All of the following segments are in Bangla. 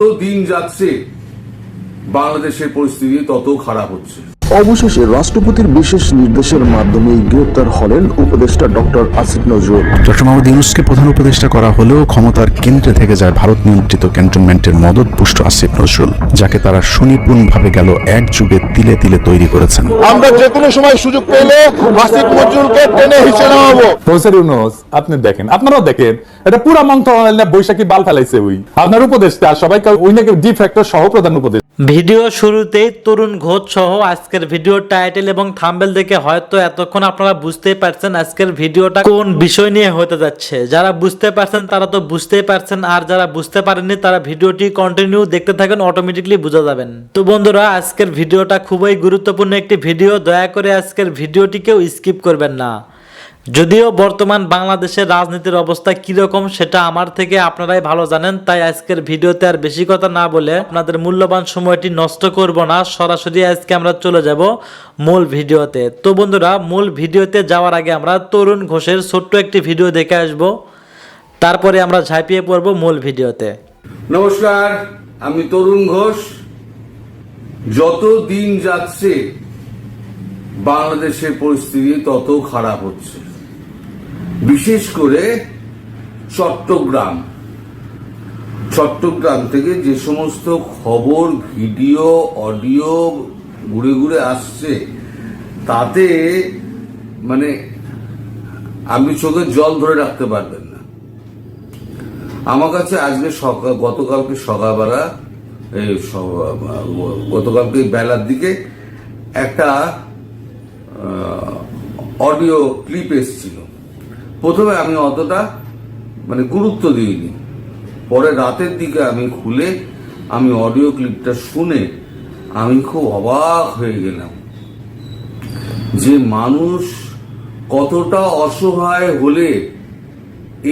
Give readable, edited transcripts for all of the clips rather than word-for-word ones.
দিন যাচ্ছে বাংলাদেশের পরিস্থিতি তত খারাপ হচ্ছে। অবশেষে রাষ্ট্রপতির বিশেষ নির্দেশের মাধ্যমে গ্রেপ্তার হলেন উপদেষ্টা ডক্টর আসিফ নজরুল। ডক্টর মোহাম্মদ ইউনূসকে প্রধান উপদেষ্টা করা হলেও ক্ষমতার কেন্দ্রে থেকে যায় ভারত নিয়ন্ত্রিত ক্যান্টনমেন্টের মদদপুষ্ট আসিফ নজরুল, যাকে তারা সুনিপুণভাবে গেল এক যুগে তিলে তিলে তৈরি করেছেন। আমরা যে কোনো সময় সুযোগ পেলে আসিফ নজরুলকে টেনে হিচড়ে নামাবো। প্রফেসর ইউনূস, আপনি দেখেন, আপনারাও দেখেন, এটা পুরা মন্ত্রণালয় বৈশাখী বাল ফেলাইছে। ওই আপনার উপদেষ্টা সবাইকে ওই নাকি ডি ফ্যাক্টর সহ প্রধান উপদেষ্টা। ভিডিও শুরুতেই তরুণ ঘোষ সহ আজকের ভিডিও টাইটেল এবং থাম্বনেল দেখে হয়তো এতক্ষণ আপনারা বুঝতেই পারছেন আজকের ভিডিওটা কোন বিষয় নিয়ে হতে যাচ্ছে। যারা বুঝতে পারছেন তারা তো বুঝতেই পারছেন, আর যারা বুঝতে পারেননি তারা ভিডিওটি কন্টিনিউ দেখতে থাকেন, অটোমেটিকলি বুঝা যাবেন। তো বন্ধুরা, আজকের ভিডিওটা খুবই গুরুত্বপূর্ণ একটি ভিডিও, দয়া করে আজকের ভিডিওটিকেও স্কিপ করবেন না। যদিও বর্তমান বাংলাদেশের রাজনীতির অবস্থা কিরকম সেটা আমার থেকে আপনারাই ভালো জানেন, তাই আজকের ভিডিওতে আর বেশি কথা না বলে আপনাদের মূল্যবান সময়টি নষ্ট করব না, সরাসরি আজকে আমরা চলে যাব মূল ভিডিওতে। তো বন্ধুরা, মূল ভিডিওতে যাওয়ার আগে আমরা তরুণ ঘোষের ছোট্ট একটি ভিডিও দেখে আসব, তারপরে আমরা ঝাঁপিয়ে পড়ব মূল ভিডিওতে। নমস্কার, আমি তরুণ ঘোষ। যত দিন যাচ্ছে বাংলাদেশের পরিস্থিতি তত খারাপ হচ্ছে, বিশেষ করে চট্টগ্রাম থেকে যে সমস্ত খবর, ভিডিও, অডিও ঘুরে ঘুরে আসছে, তাতে মানে আপনি চোখে জল ধরে রাখতে পারবেন না। আমার কাছে আজকে গতকালকে বেলার দিকে একটা অডিও ক্লিপ এসেছিল। প্রথমে আমি অতটা গুরুত্ব দিইনি, পরে রাতের দিকে আমি খুলে আমি অডিও ক্লিপটা শুনে আমি খুব অবাক হয়ে গেলাম যে মানুষ কতটা অসহায় হলে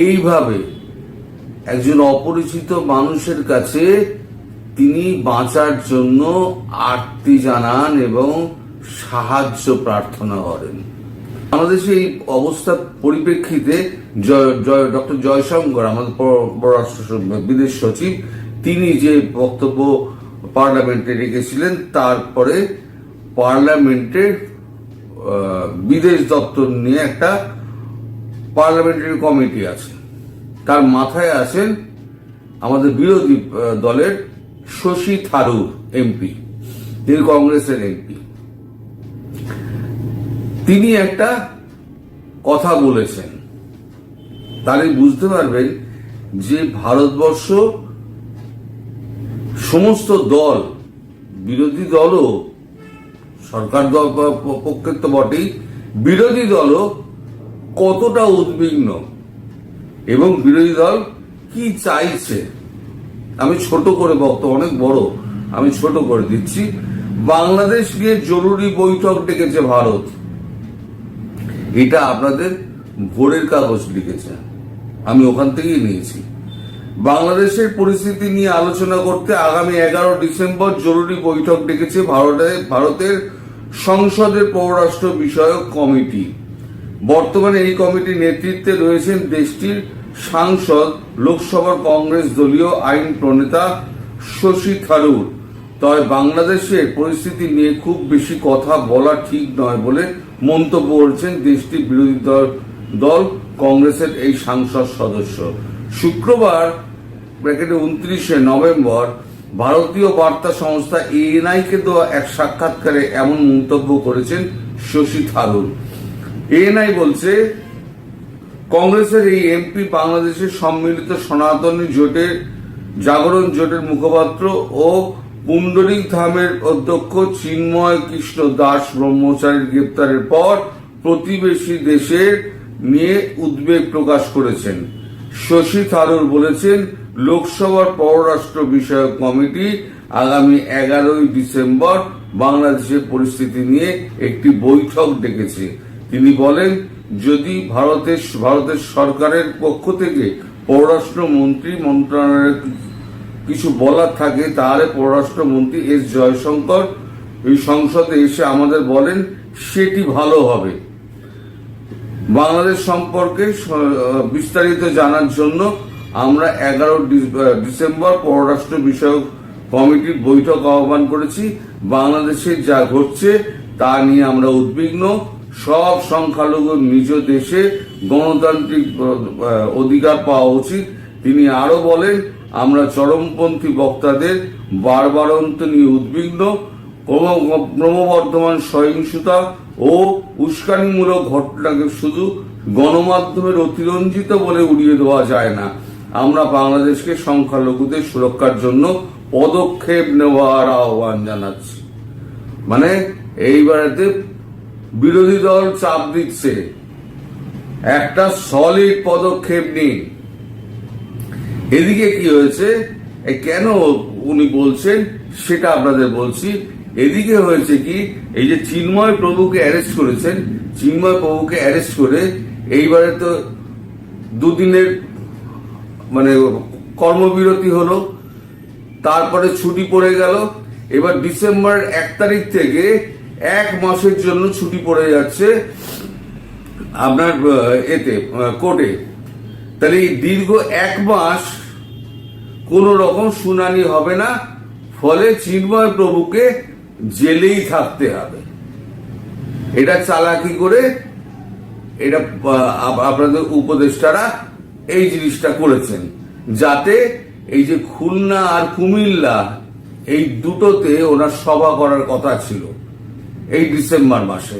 এইভাবে একজন অপরিচিত মানুষের কাছে তিনি বাঁচার জন্য আর্তি জানান এবং সাহায্য প্রার্থনা করেন। বাংলাদেশে এই অবস্থার পরিপ্রেক্ষিতে ডক্টর জয়শঙ্কর, আমাদের পররাষ্ট্র বিদেশ সচিব, তিনি যে বক্তব্য পার্লামেন্টে রেখেছিলেন, তারপরে পার্লামেন্টের বিদেশ দপ্তর নিয়ে একটা পার্লামেন্টারি কমিটি আছে, তার মাথায় আছেন আমাদের বিরোধী দলের শশী থারুর এমপি, তিনি কংগ্রেসের এমপি। তিনি একটা কথা বলেছেন, তাহলে বুঝতে পারবেন যে ভারতবর্ষ সমস্ত দল, বিরোধী দলও, সরকার দল পক্ষের তো বটেই, বিরোধী দলও কতটা উদ্বিগ্ন এবং বিরোধী দল কি চাইছে। আমি ছোট করে বক্তব্য, অনেক বড়, আমি ছোট করে দিচ্ছি। বাংলাদেশ নিয়ে জরুরি বৈঠক ডেকেছে ভারত, এটা আপনাদের ভোরের কাগজ লিখেছে, আমি ওখান থেকেই নিয়েছি। বাংলাদেশের পরিস্থিতি নিয়ে আলোচনা করতে আগামী 11 ডিসেম্বর জরুরি বৈঠক ডেকেছে ভারতের সংসদের পররাষ্ট্র বিষয়ক কমিটি। বর্তমানে এই কমিটির নেতৃত্বে রয়েছেন দেশটির সাংসদ, লোকসভার কংগ্রেস দলীয় আইন প্রণেতা শশী থারুর। তবে বাংলাদেশের পরিস্থিতি নিয়ে খুব বেশি কথা বলা ঠিক নয় বলে মন্তব্য করেছেন দেশটির বিরোধী দল কংগ্রেসের এই সাংসদ সদস্য। শুক্রবার 29 নভেম্বর ভারতীয় বার্তা সংস্থা ANI কে দেওয়া এক সাক্ষাৎকারে এমন মন্তব্য করেছেন শশী থারুর। ANI বলছে, কংগ্রেসের এই এমপি বাংলাদেশের সম্মিলিত সনাতনী জোটের, জাগরণ জোটের মুখপাত্র ও পুণ্ডরিক ধামের অধ্যক্ষ চিন্ময় কৃষ্ণ দাস ব্রহ্মচারীর গ্রেপ্তারের পর প্রতিবেশী দেশের নিয়ে উদ্বেগ প্রকাশ করেছেন। শশী থারুর বলেছেন, লোকসভার পররাষ্ট্র বিষয়ক কমিটি আগামী 11 ডিসেম্বর বাংলাদেশের পরিস্থিতি নিয়ে একটি বৈঠক ডেকেছে। তিনি বলেন, যদি ভারতের সরকারের পক্ষ থেকে পররাষ্ট্র মন্ত্রণালয়ের কিছু বলার থাকে, তাহলে পররাষ্ট্রমন্ত্রী এস জয়শঙ্কর এই সংসদে এসে আমাদের বলেন, সেটি ভালো হবে। বাংলাদেশ সম্পর্কে বিস্তারিত জানার জন্য আমরা 11 ডিসেম্বর পররাষ্ট্র বিষয়ক কমিটির বৈঠক আহ্বান করেছি। বাংলাদেশে যা ঘটছে তা নিয়ে আমরা উদ্বিগ্ন। সব সংখ্যালঘুর নিজ দেশে গণতান্ত্রিক অধিকার পাওয়া উচিত। তিনি আরো বলেন, আমরা চরমপন্থী বক্তাদের বারবারন্ত নিয়ে উদ্বিগ্ন। ক্রমবর্ধমান সহিংসতা ও উস্কানিমূলক ঘটনাকে শুধু গণমাধ্যমের অতিরঞ্জিত বলে উড়িয়ে দেওয়া যায় না। আমরা বাংলাদেশকে সংখ্যালঘুদের সুরক্ষার জন্য পদক্ষেপ নেওয়ার আহ্বান জানাচ্ছি। মানে এইবারেতে বিরোধী দল চাপ দিচ্ছে, একটা সলিড পদক্ষেপ নিন। এদিকে কি হয়েছে, কেন উনি বলছেন সেটা আপনাদের বলছি। এদিকে হয়েছে কি, এই যে চিন্ময় প্রভুকে অ্যারেস্ট করেছেন, চিন্ময় প্রভুকে অ্যারেস্ট করে এইবারে তো দুদিনের মানে কর্মবিরতি হলো, তারপরে ছুটি পড়ে গেল। এবার ডিসেম্বর 1 তারিখ থেকে 1 মাসের জন্য ছুটি পড়ে যাচ্ছে আপনার কোর্টে। তাহলে এই দীর্ঘ 1 মাস কোন রকম শুনানি হবে না, ফলে চিন্ময় প্রভুকে জেলেই থাকতে হবে। এটা চালাকি করে এটা আপনাদের উপদেষ্টারা এই জিনিসটা করেছেন, যাতে এই যে খুলনা আর কুমিল্লা এই দুটোতে ওনার সভা করার কথা ছিল এই ডিসেম্বর মাসে,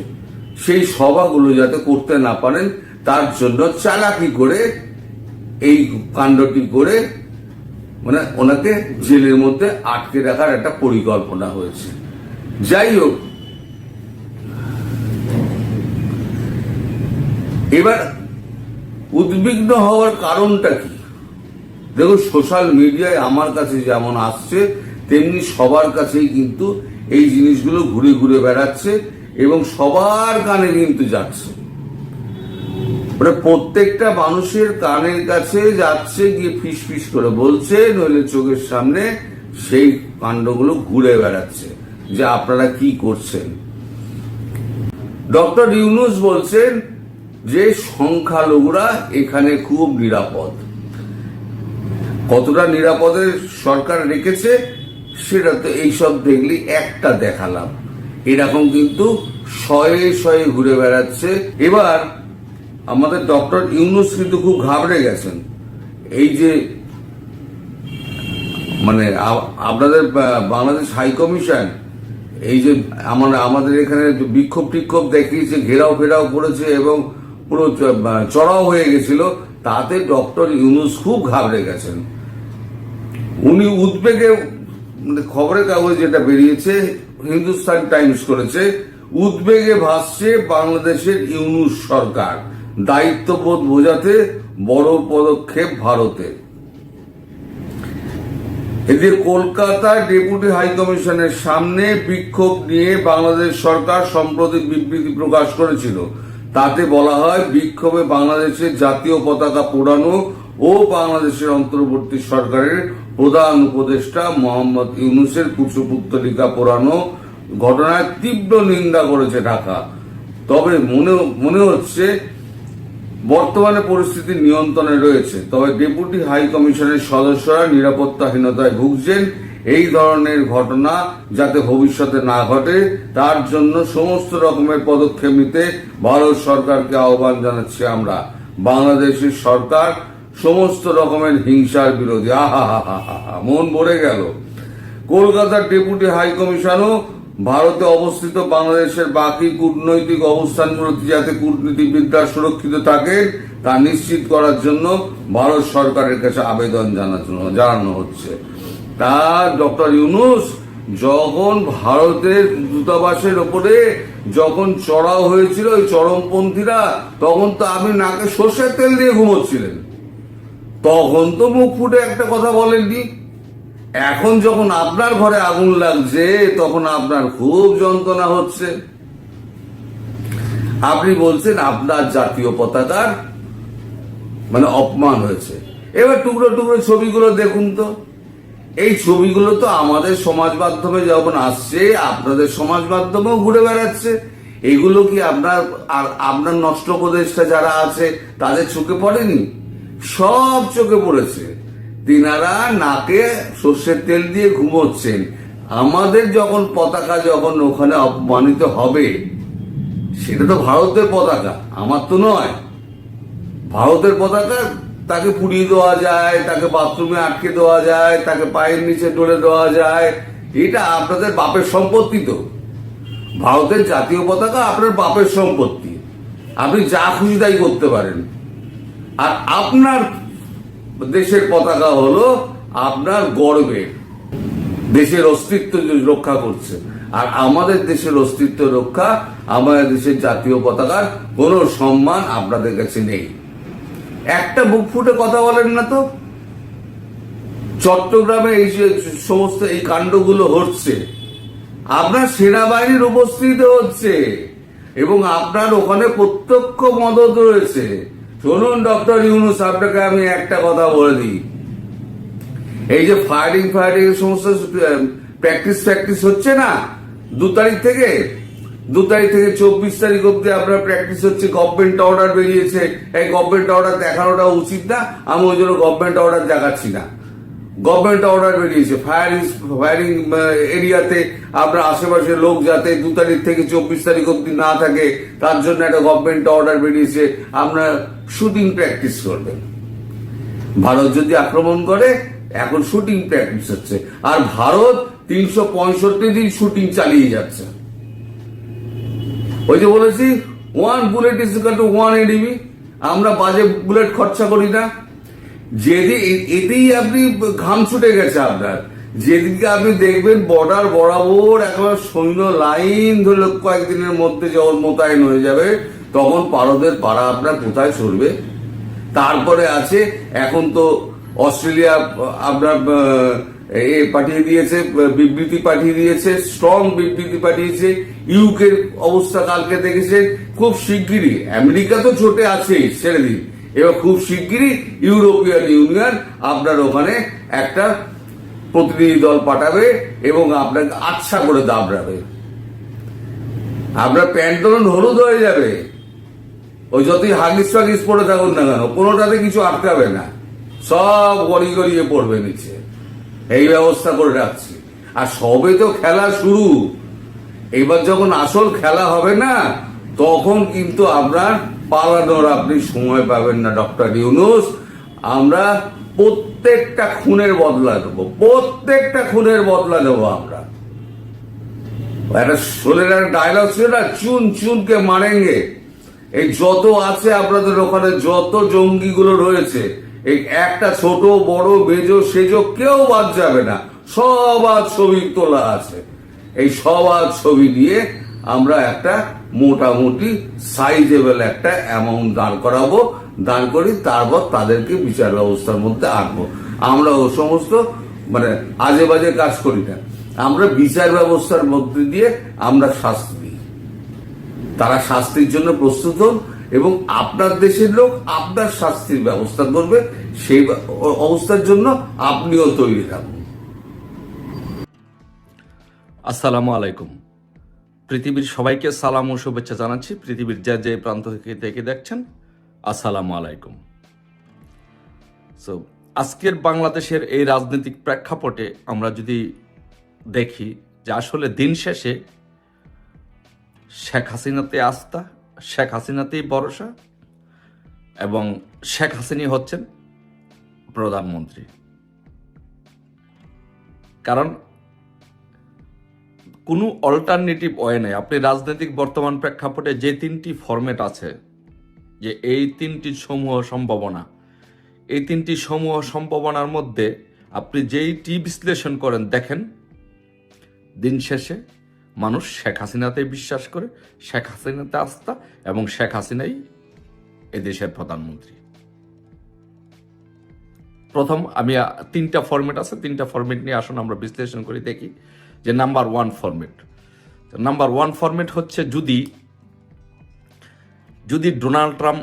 সেই সভাগুলো যাতে করতে না পারেন তার জন্য চালাকি করে এই কাণ্ডটি করে মানে ওনাকে জেলের মধ্যে আটকে রাখার একটা পরিকল্পনা হয়েছে। যাই হোক, এবার উদ্বিগ্ন হওয়ার কারণটা কি? দেখুন, সোশ্যাল মিডিয়ায় আমার কাছে যেমন আসছে তেমনি সবার কাছেই কিন্তু এই জিনিসগুলো ঘুরে ঘুরে বেড়াচ্ছে এবং সবার কানে কিন্তু যাচ্ছে। মানে প্রত্যেকটা মানুষের কানের কাছে যাচ্ছে, গিয়ে ফিস ফিস করে বলছে, নইলে চোখের সামনে সেই কাণ্ডগুলো ঘুরে বেড়াচ্ছে যে আপনারা কি করছেন। ডক্টর ইউনূস বলছেন যে সংখ্যালঘুরা এখানে খুব নিরাপদ। কতটা নিরাপদে সরকার রেখেছে সেটা তো এইসব দেখলি একটা দেখালাম, এরকম কিন্তু শয়ে শয়ে ঘুরে বেড়াচ্ছে। এবার আমাদের ডক্টর ইউনূস কিন্তু খুব ঘাবড়ে গেছেন। এই যে মানে আপনাদের বাংলাদেশ হাই কমিশন এই যে আমাদের এখানে বিক্ষোভ টিক্ষোভ দেখিয়েছে, ঘেরাও ফেরাও করেছে এবং পুরো চড়াও হয়ে গেছিল, তাতে ডক্টর ইউনূস খুব ঘাবড়ে গেছেন। উনি উদ্বেগে, খবরের কাগজে যেটা বেরিয়েছে, হিন্দুস্তান টাইমস করেছে, উদ্বেগে ভাসছে বাংলাদেশের ইউনূস সরকার, দায়িত্ববোধ বোঝাতে বড় পদক্ষেপ ভারতের। এদের কলকাতার ডেপুটি হাই কমিশনের সামনে বিক্ষোভ নিয়ে বাংলাদেশ সরকার সম্প্রতি বিবৃতি প্রকাশ করেছিল। তাতে বলা হয়, বিক্ষোভে বাংলাদেশের জাতীয় পতাকা পোড়ানো ও বাংলাদেশের অন্তর্বর্তী সরকারের প্রধান উপদেষ্টা মোহাম্মদ ইউনূসের কুশপুত্তলিকা পোড়ানো ঘটনায় তীব্র নিন্দা করেছে ঢাকা। তবে মনে হচ্ছে বর্তমানে পরিস্থিতি নিয়ন্ত্রণে রয়েছে। তবে ডেপুটি হাই কমিশনের সদস্যরা নিরাপত্তাহীনতায় ভুগছেন। এই ধরনের ঘটনা যাতে ভবিষ্যতে না ঘটে তার জন্য সমস্ত রকমের পদক্ষেপ নিতে ভারত সরকারকে আহ্বান জানাচ্ছি আমরা। বাংলাদেশের সরকার সমস্ত রকমের হিংসার বিরোধী। মন ভরে গেল। কলকাতার ডেপুটি হাই কমিশনও ভারতে অবস্থিত বাংলাদেশের বাকি কূটনৈতিক অবস্থানগুলোতে যাতে কূটনীতিবিদরা সুরক্ষিত থাকে তা নিশ্চিত করার জন্য ভারত সরকারের কাছে আবেদন জানানো হচ্ছে। তা ডক্টর ইউনূস যখন ভারতের দূতাবাসের ওপরে যখন চড়াও হয়েছিল ওই চরমপন্থীরা, তখন তো আপনি নাকে সর্ষের তেল দিয়ে ঘুমোচ্ছিলেন, তখন তো মুখ ফুটে একটা কথা বলেননি। এখন যখন আপনার ঘরে আগুন লাগছে তখন আপনার খুব যন্ত্রণা হচ্ছে। আপনি বলছেন আপনার জাতীয় পতাকার মানে অপমান হয়েছে। এবার টুকরো টুকরো ছবিগুলো দেখুন তো, এই ছবিগুলো তো আমাদের সমাজ মাধ্যমে যখন আসছে, আপনাদের সমাজ মাধ্যমেও ঘুরে বেড়াচ্ছে। এগুলো কি আপনার নষ্ট উপদেষ্টা যারা আছে তাদের চোখে পড়েনি? সব চোখে পড়েছে। তিনারা নাকে সর্ষের তেল দিয়ে ঘুমোচ্ছেন। আমাদের যখন পতাকা যখন ওখানে অপমানিত হবে, সেটা তো ভারতের পতাকা, আমার তো নয়। ভারতের পতাকা তাকে পুড়িয়ে দেওয়া যায়, তাকে বাথরুমে আটকে দেওয়া যায়, তাকে পায়ের নিচে ডলে দেওয়া যায়। এটা আপনাদের বাপের সম্পত্তি। তো ভারতের জাতীয় পতাকা আপনার বাপের সম্পত্তি, আপনি যা খুশি তাই করতে পারেন। আর আপনার দেশের পতাকা হলো আপনার গর্বের, দেশের অস্তিত্ব রক্ষা করছে। আর আমাদের দেশের অস্তিত্ব রক্ষা, আমাদের দেশের জাতীয় পতাকার কোনো সম্মান আপনাদের কাছে নেই। একটা বুক ফুটে কথা বলেন না তো। চট্টগ্রামে এই যে সমস্ত এই কাণ্ডগুলো হচ্ছে, আপনার সেনাবাহিনীর উপস্থিতি হচ্ছে এবং আপনার ওখানে প্রত্যক্ষ মদত রয়েছে। শুনুন ডক্টর ইউনূস, আপনাকে আমি একটা কথা বলে দিই। এই যে ফায়ারিং সমস্ত প্র্যাকটিস হচ্ছে না, 2 তারিখ থেকে 24 তারিখ অব্দি আপনার প্র্যাকটিস হচ্ছে। গভর্নমেন্ট অর্ডার বেরিয়েছে, এই গভর্নমেন্ট অর্ডার দেখানোটা উচিত না, আমি ওই জন্য গভর্নমেন্ট অর্ডার দেখাচ্ছি না। গভর্নমেন্ট অর্ডার বেরিয়েছে ফায়ারিং এরিয়াতে আপনার আশেপাশে লোক যাতে 2 তারিখ থেকে 24 তারিখ অব্দি না থাকে, তার জন্য একটা গভর্নমেন্ট অর্ডার বেরিয়েছে। আপনার শুটিং প্র্যাকটিস করবেন। ভারত যদি আক্রমণ করে, এখন শুটিং প্র্যাকটিস হচ্ছে। আর ভারত 365 দিন শুটিং চালিয়ে যাচ্ছে। ওই যে বলেছি, 1 bullet is equal to 1 enemy. আমরা বাজে বুলেট খরচা করি না। যেদিন এতেই আপনি ঘাম ছুটে গেছে আপনার, যেদিনকে আপনি দেখবেন বর্ডার বরাবর একেবারে সৈন্য লাইন ধরে কয়েকদিনের মধ্যে যখন মোতায়েন হয়ে যাবে, তখন পারদের পাড়া আপনার কোথায় সরবে। তারপরে আছে, এখন তো অস্ট্রেলিয়া আপনার পাঠিয়ে দিয়েছে, বিবৃতি পাঠিয়ে দিয়েছে, স্ট্রং বিবৃতি পাঠিয়েছে। ইউকের অবস্থা কালকে দেখেছেন। খুব শিগগিরই, আমেরিকা তো ছোটে আছেই, ছেড়ে দিন, এবার খুব শিগগিরই ইউরোপিয়ান ইউনিয়ন আপনার ওখানে একটা প্রতিনিধি দল পাঠাবে এবং আপনাকে আচ্ছা করে দাবড়াবে। আপনার প্যান্টলন হলুদ হয়ে যাবে, ওই যতই হাগিস ফাগিস পড়ে থাকুন না কেন, কোনোটাতে কিছু আটকাবে না, সব গড়িয়ে পড়বে নিচে। এই ব্যবস্থা করে রাখছি। আর সবে তো খেলা শুরু, এবার যখন আসল খেলা হবে না, তখন কিন্তু আপনার পালানোর আপনি সময় পাবেন না ডক্টর ইউনূস। আমরা প্রত্যেকটা খুনের বদলা নেবো, প্রত্যেকটা খুনের বদলা নেবো আমরা। একটা শোলের ডায়লগ ছিল না, চুন চুনকে মারেঙ্গে। এই যত আছে আপনাদের ওখানে, যত জঙ্গিগুলো রয়েছে, এই একটা ছোট বড় বেজো সেজো কেউ বাদ যাবে না, সব আজ ছবি তোলা আছে। এই সব আজ ছবি দিয়ে আমরা একটা মোটামুটি সাইজেবল একটা অ্যামাউন্ট দান করাবো, দান করি, তারপর তাদেরকে বিচার ব্যবস্থার মধ্যে আনবো। আমরা ও সমস্ত মানে আজে বাজে কাজ করি না, আমরা বিচার ব্যবস্থার মধ্যে দিয়ে আমরা শাস্তি দিই। তারা শাস্তির জন্য প্রস্তুত হন এবং আপনার দেশের লোক আপনার শাস্তির ব্যবস্থা করবে, সেই অবস্থার জন্য আপনিও তৈরি থাকুন। আসসালামু আলাইকুম। পৃথিবীর সবাইকে সালাম ও শুভেচ্ছা জানাচ্ছি। পৃথিবীর যে প্রান্ত থেকে দেখছেন, আসসালামু আলাইকুম। সো আজকের বাংলাদেশের এই রাজনৈতিক প্রেক্ষাপটে আমরা যদি দেখি যে আসলে দিন শেষে শেখ হাসিনাতে আস্থা, শেখ হাসিনাতেই ভরসা এবং শেখ হাসিনা হচ্ছেন প্রধানমন্ত্রী। কারণ কোনো অল্টারনেটিভ ওয়ে নেই। আপনি রাজনৈতিক বর্তমান প্রেক্ষাপটে যে 3টি ফরম্যাট আছে, যে এই 3টি সমূহ সম্ভাবনা, এই 3টি সমূহ সম্ভাবনার মধ্যে আপনি যেইটি বিশ্লেষণ করেন, দেখেন দিন শেষে মানুষ শেখ হাসিনাতে বিশ্বাস করে, শেখ হাসিনাতে আস্থা এবং শেখ হাসিনাই এদেশের প্রধানমন্ত্রী। প্রথম আমি 3টা ফরম্যাট আছে, 3টা ফরম্যাট নিয়ে আসুন আমরা বিশ্লেষণ করি, দেখি যে নাম্বার 1 ফরম্যাট। নাম্বার 1 ফরম্যাট হচ্ছে যদি ডোনাল্ড ট্রাম্প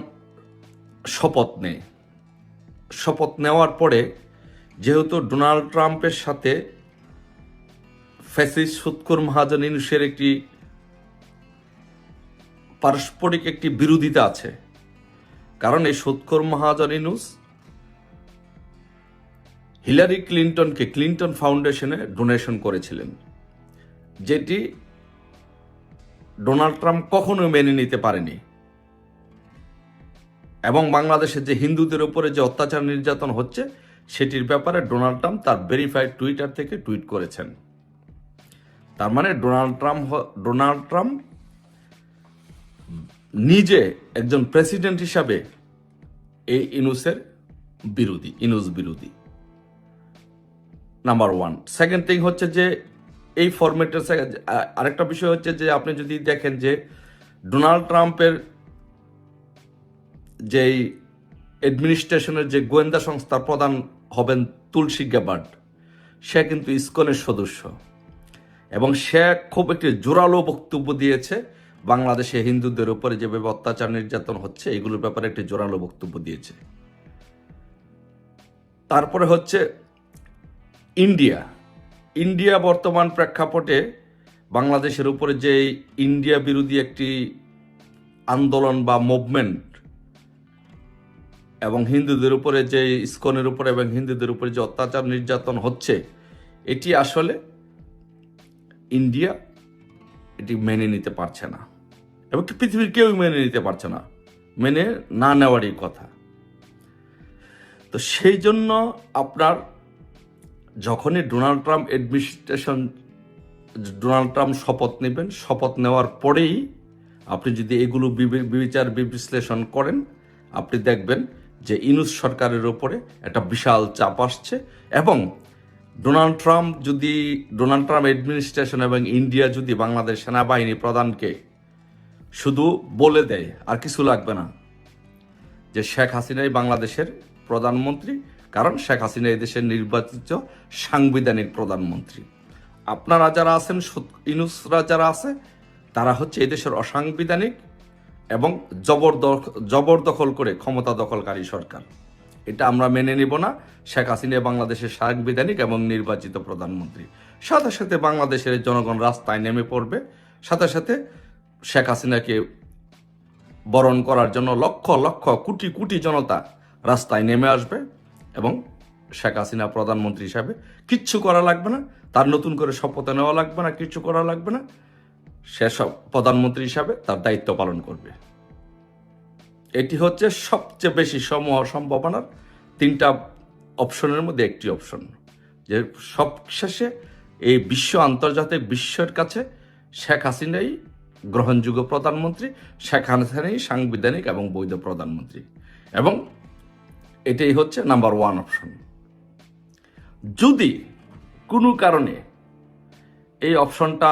শপথ নেওয়ার পরে, যেহেতু ডোনাল্ড ট্রাম্পের সাথে ফ্যাসিস্ট সুৎখোর মহাজন ইউনূসের একটি পারস্পরিক একটি বিরোধিতা আছে। কারণ এই সুৎখোর মহাজন ইউনূস হিলারি ক্লিন্টনকে ক্লিন্টন ফাউন্ডেশনে ডোনেশন করেছিলেন, যেটি ডোনাল্ড ট্রাম্প কখনো মেনে নিতে পারেনি। এবং বাংলাদেশে যে হিন্দুদের উপরে যে অত্যাচার নির্যাতন হচ্ছে সেটির ব্যাপারে ডোনাল্ড ট্রাম্প তার ভেরিফাইড টুইটার থেকে টুইট করেছেন। তার মানে ডোনাল্ড ট্রাম্প নিজে একজন প্রেসিডেন্ট হিসাবে এই ইনুস বিরোধী। Number one. সেকেন্ড থিং হচ্ছে যে এই ফরম্যাটের আরেকটা বিষয় হচ্ছে যে আপনি যদি দেখেন যে ডোনাল্ড ট্রাম্পের যেই অ্যাডমিনিস্ট্রেশনের যে গোয়েন্দা সংস্থার প্রধান হবেন তুলসী গ্যাবার্ড, সে কিন্তু ইসকনের সদস্য এবং সে খুব একটি জোরালো বক্তব্য দিয়েছে বাংলাদেশে হিন্দুদের উপরে যেভাবে অত্যাচার নির্যাতন হচ্ছে এগুলোর ব্যাপারে একটি জোরালো বক্তব্য দিয়েছে। তারপরে হচ্ছে ইন্ডিয়া বর্তমান প্রেক্ষাপটে বাংলাদেশের উপরে যে ইন্ডিয়া বিরোধী একটি আন্দোলন বা মুভমেন্ট এবং হিন্দুদের উপরে যে ইসকনের উপরে এবং হিন্দুদের উপরে যে অত্যাচার নির্যাতন হচ্ছে, এটি আসলে ইন্ডিয়া এটি মেনে নিতে পারছে না এবং পৃথিবীর কেউ মেনে নিতে পারছে না, মেনে না নেওয়ারই কথা। তো সেই জন্য আপনার যখনই ডোনাল্ড ট্রাম্প শপথ নেবেন, শপথ নেওয়ার পরেই আপনি যদি এগুলো বিচার বিশ্লেষণ করেন, আপনি দেখবেন যে ইনুস সরকারের উপরে একটা বিশাল চাপ আসছে এবং ডোনাল্ড ট্রাম্প অ্যাডমিনিস্ট্রেশন এবং ইন্ডিয়া যদি বাংলাদেশ সেনাবাহিনী প্রধানকে শুধু বলে দেয়, আর কিছু লাগবে না, যে শেখ হাসিনাই বাংলাদেশের প্রধানমন্ত্রী, কারণ শেখ হাসিনা এই দেশের নির্বাচিত সাংবিধানিক প্রধানমন্ত্রী। আপনারা যারা আছেন, ইনুসরা যারা আছে, তারা হচ্ছে এই দেশের অসাংবিধানিক এবং জবরদখল করে ক্ষমতা দখলকারী সরকার। এটা আমরা মেনে নিব না। শেখ হাসিনা বাংলাদেশের সাংবিধানিক এবং নির্বাচিত প্রধানমন্ত্রী। সাথে সাথে বাংলাদেশের জনগণ রাস্তায় নেমে পড়বে, সাথে সাথে শেখ হাসিনাকে বরণ করার জন্য লক্ষ লক্ষ কোটি কোটি জনতা রাস্তায় নেমে আসবে এবং শেখ হাসিনা প্রধানমন্ত্রী হিসাবে কিচ্ছু করা লাগবে না, তার নতুন করে শপথ নেওয়া লাগবে না, কিচ্ছু করা লাগবে না, সে সব প্রধানমন্ত্রী হিসাবে তার দায়িত্ব পালন করবে। এটি হচ্ছে সবচেয়ে বেশি সমূহ সম্ভাবনার তিনটা অপশনের মধ্যে একটি অপশন, যে সবশেষে এই আন্তর্জাতিক বিশ্বের কাছে শেখ হাসিনাই গ্রহণযোগ্য প্রধানমন্ত্রী, শেখ হাসিনাই সাংবিধানিক এবং বৈধ প্রধানমন্ত্রী, এবং এটাই হচ্ছে নাম্বার ওয়ান অপশন। যদি কোনো কারণে এই অপশনটা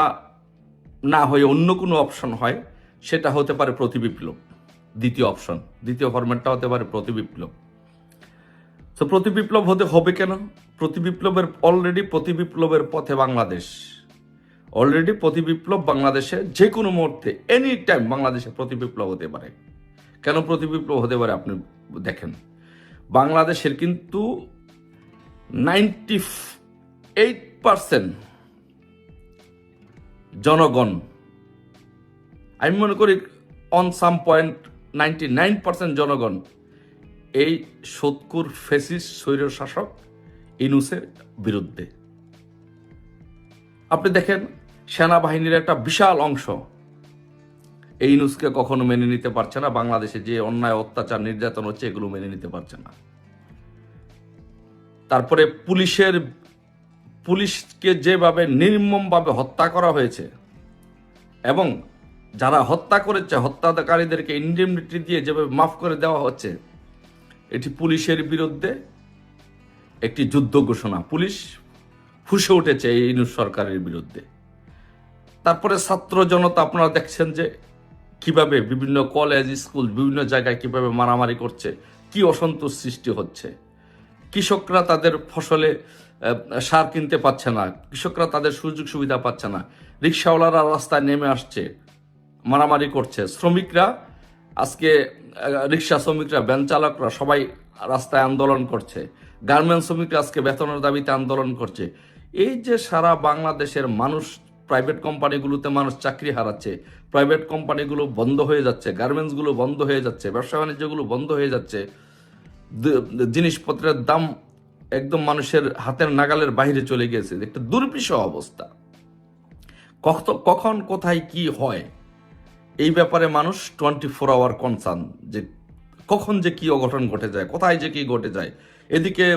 না হয়ে অন্য কোনো অপশন হয়, সেটা হতে পারে প্রতিবিপ্লব। দ্বিতীয় ফরম্যাটটা হতে পারে প্রতিবিপ্লব। তো প্রতিবিপ্লব হবে কেন? অলরেডি প্রতিবিপ্লবের পথে বাংলাদেশ। অলরেডি প্রতিবিপ্লব বাংলাদেশে যে কোনো মুহূর্তে এনি টাইম বাংলাদেশে প্রতিবিপ্লব হতে পারে। কেন প্রতিবিপ্লব হতে পারে আপনি দেখেন, বাংলাদেশের কিন্তু 98% জনগণ, আমি মনে করি অন সাম পয়েন্ট 99% জনগণ এই সৎকুর ফেসিস্ট স্বৈর শাসক ইনুসের বিরুদ্ধে। আপনি দেখেন সেনাবাহিনীর একটা বিশাল অংশ এই ইনুসকে কখনো মেনে নিতে পারছে না, বাংলাদেশে যে অন্যায় অত্যাচার নির্যাতন হচ্ছে এগুলো মেনে নিতে পারছে না। তারপরে পুলিশকে যেভাবে নির্মমভাবে হত্যা করা হয়েছে এবং যারা হত্যা করেছে হত্যাকারীদেরকে ইন্ডেমনিটি দিয়ে যেভাবে মাফ করে দেওয়া হচ্ছে, এটি পুলিশের বিরুদ্ধে একটি যুদ্ধ ঘোষণা। পুলিশ ফুঁসে উঠেছে এই ইনুস সরকারের বিরুদ্ধে। তারপরে ছাত্র জনতা আপনারা দেখছেন যে কিভাবে বিভিন্ন কলেজ স্কুল বিভিন্ন জায়গায় কিভাবে মারামারি করছে, কি অসন্তোষ সৃষ্টি হচ্ছে। কৃষকরা তাদের ফসলে সার কিনতে পারছে না, কৃষকরা তাদের সুযোগ সুবিধা পাচ্ছে না, রিক্সাওয়ালারা রাস্তায় নেমে আসছে, মারামারি করছে, শ্রমিকরা আজকে রিক্সা শ্রমিকরা, ভ্যান চালকরা সবাই রাস্তায় আন্দোলন করছে, গার্মেন্টস শ্রমিকরা আজকে বেতনের দাবিতে আন্দোলন করছে। এই যে সারা বাংলাদেশের মানুষ, প্রাইভেট কোম্পানিগুলোতে মানুষ চাকরি হারাচ্ছে, প্রাইভেট কোম্পানিগুলো বন্ধ হয়ে যাচ্ছে, গার্মেন্টসগুলো বন্ধ হয়ে যাচ্ছে, ব্যবসা বাণিজ্যগুলো বন্ধ হয়ে যাচ্ছে, জিনিসপত্রের দাম একদম মানুষের হাতের নাগালের বাইরে চলে গেছে, একটা দুর্বিষহ অবস্থা। কখন কোথায় কি হয় এই ব্যাপারে মানুষ 24 আওয়ার কনসার্ন, যে কখন যে কি অঘটন ঘটে যায়, কোথায় যে কি ঘটে যায়। এদিকে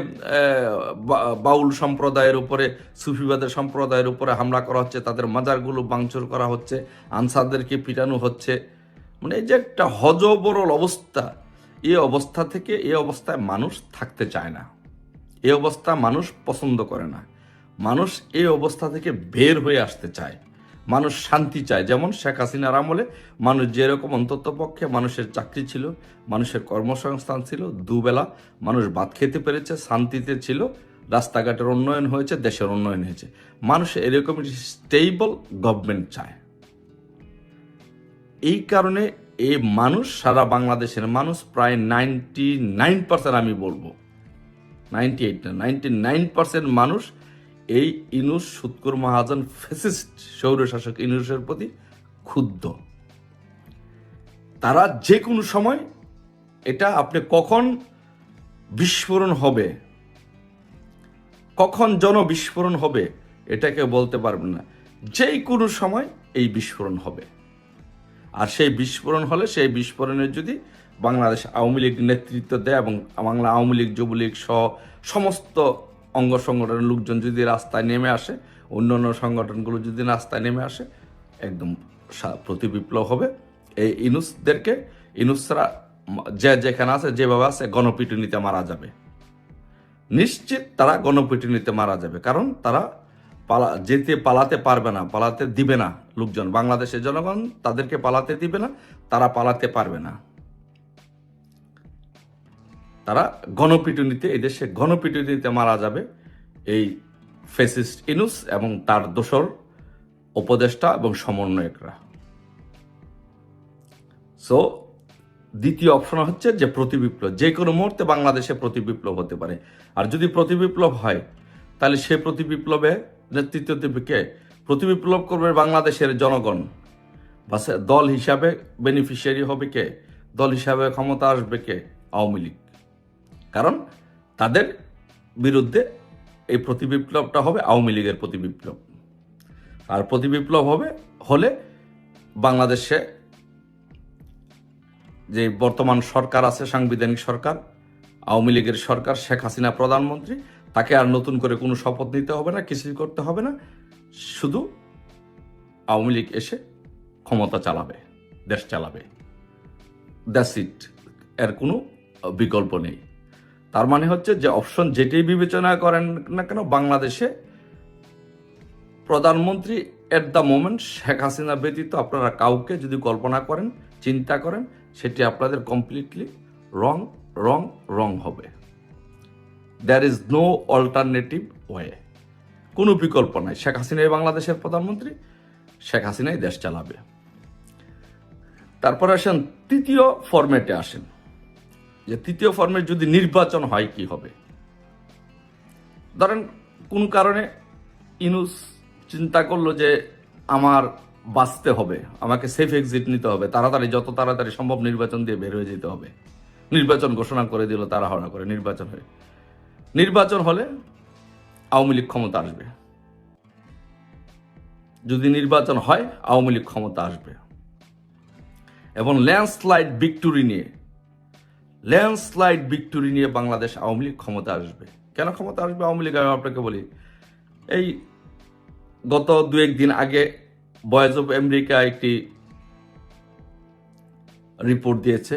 বাউল সম্প্রদায়ের উপরে, সুফিবাদের সম্প্রদায়ের উপরে হামলা করা হচ্ছে, তাদের মাজারগুলো ভাঙচুর করা হচ্ছে, আনসারদেরকে পিটানো হচ্ছে। মানে এই যে একটা হজবরল অবস্থা, এই অবস্থায় মানুষ থাকতে চায় না, এই অবস্থা মানুষ পছন্দ করে না। মানুষ এই অবস্থা থেকে বের হয়ে আসতে চায়, মানুষ শান্তি চায়। যেমন শেখ হাসিনার আমলে মানুষ যেরকম অন্তত পক্ষে মানুষের চাকরি ছিল, মানুষের কর্মসংস্থান ছিল, দুবেলা মানুষ ভাত খেতে পেরেছে, শান্তিতে ছিল, রাস্তাঘাটের উন্নয়ন হয়েছে, দেশের উন্নয়ন হয়েছে। মানুষ এরকম স্টেবল গভর্নমেন্ট চায়। এই কারণে এই মানুষ, সারা বাংলাদেশের মানুষ প্রায় 99%, আমি বলবো 98 না 99% মানুষ এই ইনুস সুৎকুর মহাজন ফ্যাসিস্ট স্বৈরশাসক ইনুসের প্রতি ক্ষুব্ধ। তারা যে কোনো সময়, এটা আপনি কখন বিস্ফোরণ হবে, কখন জনবিস্ফোরণ হবে এটাকে বলতে পারবেন না, যে কোনো সময় এই বিস্ফোরণ হবে। আর সেই বিস্ফোরণ হলে, সেই বিস্ফোরণের যদি বাংলাদেশ আওয়ামী লীগ নেতৃত্ব দেয় এবং বাংলা আওয়ামী লীগ, যুবলীগ সহ সমস্ত অঙ্গ সংগঠনের লোকজন যদি রাস্তায় নেমে আসে, অন্যান্য সংগঠনগুলো যদি রাস্তায় নেমে আসে, একদম প্রতি বিপ্লব হবে। এই ইনুসরা যে যেখানে আছে, যেভাবে আছে, গণপিটুনিতে মারা যাবে, নিশ্চিত তারা গণপিটুনিতে মারা যাবে। কারণ তারা পালাতে পারবে না, পালাতে দিবে না লোকজন, বাংলাদেশের জনগণ তাদেরকে পালাতে দিবে না, তারা পালাতে পারবে না। তারা গণপিটুনিতে, এদেশে গণপিটুনিতে মারা যাবে এই ফ্যাসিস্ট ইনুস এবং তার দোসর উপদেষ্টা এবং সমন্বয়করা। সো দ্বিতীয় অপশন হচ্ছে যে প্রতিবিপ্লব, যে কোনো মুহূর্তে বাংলাদেশে প্রতিবিপ্লব হতে পারে। আর যদি প্রতিবিপ্লব হয়, তাহলে সে প্রতিবিপ্লবে নেতৃত্ব দেবে কে? প্রতিবিপ্লব করবে বাংলাদেশের জনগণ। দল হিসাবে বেনিফিশিয়ারি হবে কে? দল হিসাবে ক্ষমতা আসবে কে? আওয়ামী লীগ। কারণ তাদের বিরুদ্ধে এই প্রতিবিপ্লবটা হবে আওয়ামী লীগের প্রতিবিপ্লব। আর প্রতিবিপ্লব হলে বাংলাদেশে যে বর্তমান সরকার আছে, সাংবিধানিক সরকার, আওয়ামী লীগের সরকার, শেখ হাসিনা প্রধানমন্ত্রী, তাকে আর নতুন করে কোনো শপথ নিতে হবে না, কিছুই করতে হবে না, শুধু আওয়ামী লীগ এসে ক্ষমতা চালাবে, দেশ চালাবে, দ্যাটস ইট। এর কোনো বিকল্প নেই। তার মানে হচ্ছে যে অপশন যেটাই বিবেচনা করেন না কেন, বাংলাদেশে প্রধানমন্ত্রী at the moment Sheikh Hasina ব্যতীত আপনারা কাউকে যদি কল্পনা করেন, চিন্তা করেন, সেটি আপনাদের কমপ্লিটলি রং হবে। There is no alternative way, কোনো বিকল্প নাই। শেখ হাসিনাই বাংলাদেশের প্রধানমন্ত্রী, শেখ হাসিনাই দেশ চালাবে। তারপরে আসেন তৃতীয় ফরম্যাটে আসেন, যে তৃতীয় ফরম্যাট যদি নির্বাচন হয় কি হবে। ধরেন কোন কারণে ইনুস চিন্তা করলো যে আমার বাঁচতে হবে, আমাকে সেফ এক্সিট নিতে হবে, তাড়াতাড়ি, যত তাড়াতাড়ি সম্ভব নির্বাচন দিয়ে বের হয়ে যেতে হবে। নির্বাচন ঘোষণা করে দিল তাড়াহুড়া করে, নির্বাচন হলে আওয়ামী লীগ ক্ষমতা আসবে। যদি নির্বাচন হয় আওয়ামী লীগ ক্ষমতা আসবে এবং ল্যান্ডস্লাইড ভিক্টোরি নিয়ে বাংলাদেশ আওয়ামী লীগ ক্ষমতা আসবে। কেন ক্ষমতা আসবে আওয়ামী লীগ? আমি আপনাকে বলি, এই গত 2-1 দিন আগে ভয়েস অফ আমেরিকা একটি রিপোর্ট দিয়েছে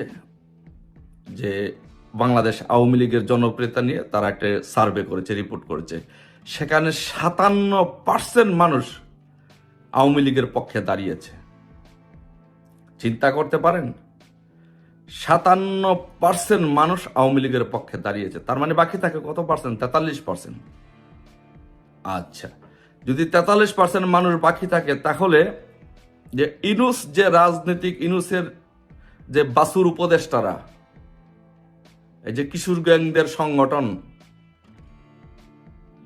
যে বাংলাদেশ আওয়ামী লীগের জনপ্রিয়তা নিয়ে তারা একটা সার্ভে করেছে, রিপোর্ট করেছে। সেখানে 57% মানুষ আওয়ামী লীগের পক্ষে দাঁড়িয়েছে। চিন্তা করতে পারেন, 57% মানুষ আওয়ামী লীগের পক্ষে দাঁড়িয়েছে। তার মানে বাকি থাকে কত পার্সেন্ট? 43%। আচ্ছা, যদি 43% মানুষ বাকি থাকে, তাহলে যে ইনুস, যে রাজনৈতিক ইনুসের যে বাসুর উপদেষ্টারা, এই যে কিশোর গ্যাংদের সংগঠন,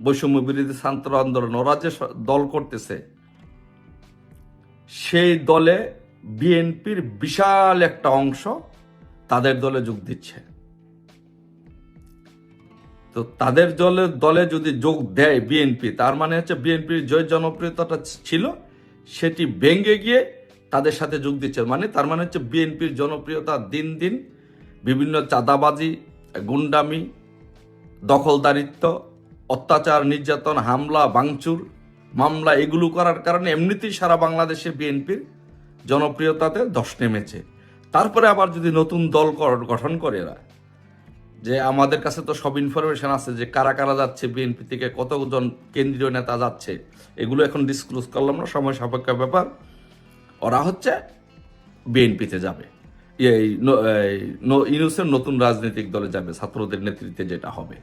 বৈষম্য বিরোধী ছাত্র আন্দোলন, ওরা যে দল করতেছে, সেই দলে বিএনপির বিশাল একটা অংশ তাদের দলে যোগ দিচ্ছে। তো তো তাদের দলে যদি যোগ দেয় বিএনপি, তার মানে হচ্ছে বিএনপির যে জনপ্রিয়তাটা ছিল সেটি ভেঙে গিয়ে তাদের সাথে যোগ দিচ্ছে। মানে তার মানে হচ্ছে বিএনপির জনপ্রিয়তা দিন দিন বিভিন্ন চাঁদাবাজি, গুন্ডামি, দখলদারিত্ব, অত্যাচার, নির্যাতন, হামলা, ভাঙচুর, মামলা এগুলো করার কারণে এমনিতেই সারা বাংলাদেশে বিএনপির জনপ্রিয়তাতে ধস নেমেছে। তারপরে আবার যদি নতুন দল গঠন করে এরা, যে আমাদের কাছে তো সব ইনফরমেশন আছে যে কারা কারা যাচ্ছে বিএনপি থেকে, কতজন কেন্দ্রীয় নেতা যাচ্ছে, এগুলো এখন ডিসক্লোজ করলাম না, সময় সাপেক্ষ ব্যাপার। ওরা হচ্ছে বিএনপিতে যাবে, ইউনূসের নতুন রাজনৈতিক দলে যাবে, ছাত্রদের নেতৃত্বে যেটা হবে।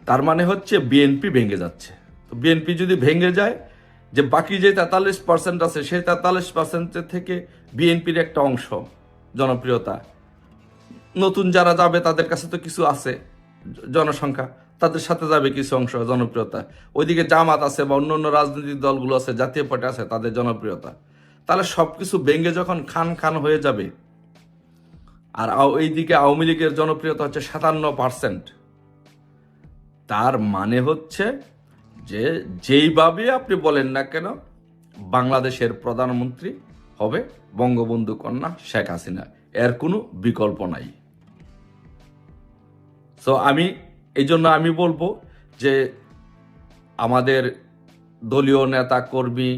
তার মানে হচ্ছে বিএনপি ভেঙে যাচ্ছে। তো বিএনপি যদি ভেঙে যায়, যে বাকি যে 43% আছে সেই 43% থেকে বিএনপির একটা অংশ জনপ্রিয়তা, নতুন যারা যাবে তাদের কাছে তো কিছু আছে জনসংখ্যা, তাদের সাথে যাবে কিছু অংশ জনপ্রিয়তা, ওইদিকে জামাত আছে বা অন্য অন্য রাজনৈতিক দলগুলো আছে, জাতীয় পার্টি আছে, তাদের জনপ্রিয়তা। তাহলে সবকিছু ভেঙে যখন খান খান হয়ে যাবে, আর এইদিকে আওয়ামী লীগের জনপ্রিয়তা হচ্ছে 57%, তার মানে হচ্ছে যে যেইভাবে আপনি বলেন না কেন বাংলাদেশের প্রধানমন্ত্রী হবে বঙ্গবন্ধু কন্যা শেখ হাসিনা, এর কোনো বিকল্প নাই। সো এই জন্য আমি বলবো যে আমাদের দলীয় নেতা কর্মী,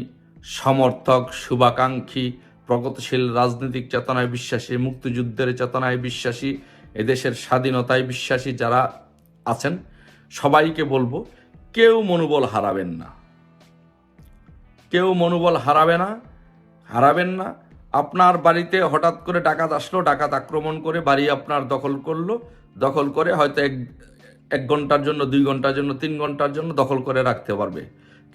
সমর্থক, শুভাকাঙ্ক্ষী, প্রগতিশীল রাজনৈতিক চেতনায় বিশ্বাসী, মুক্তিযুদ্ধের চেতনায় বিশ্বাসী, এদেশের স্বাধীনতায় বিশ্বাসী যারা আছেন সবাইকে বলবো, কেউ মনোবল হারাবেন না, কেউ মনোবল হারাবেন না। আপনার বাড়িতে হঠাৎ করে ডাকাত আসলো, ডাকাত আক্রমণ করে বাড়ি আপনার দখল করলো, দখল করে হয়তো এক ঘন্টার জন্য, 2 ঘন্টার জন্য, 3 ঘন্টার জন্য দখল করে রাখতে পারবে,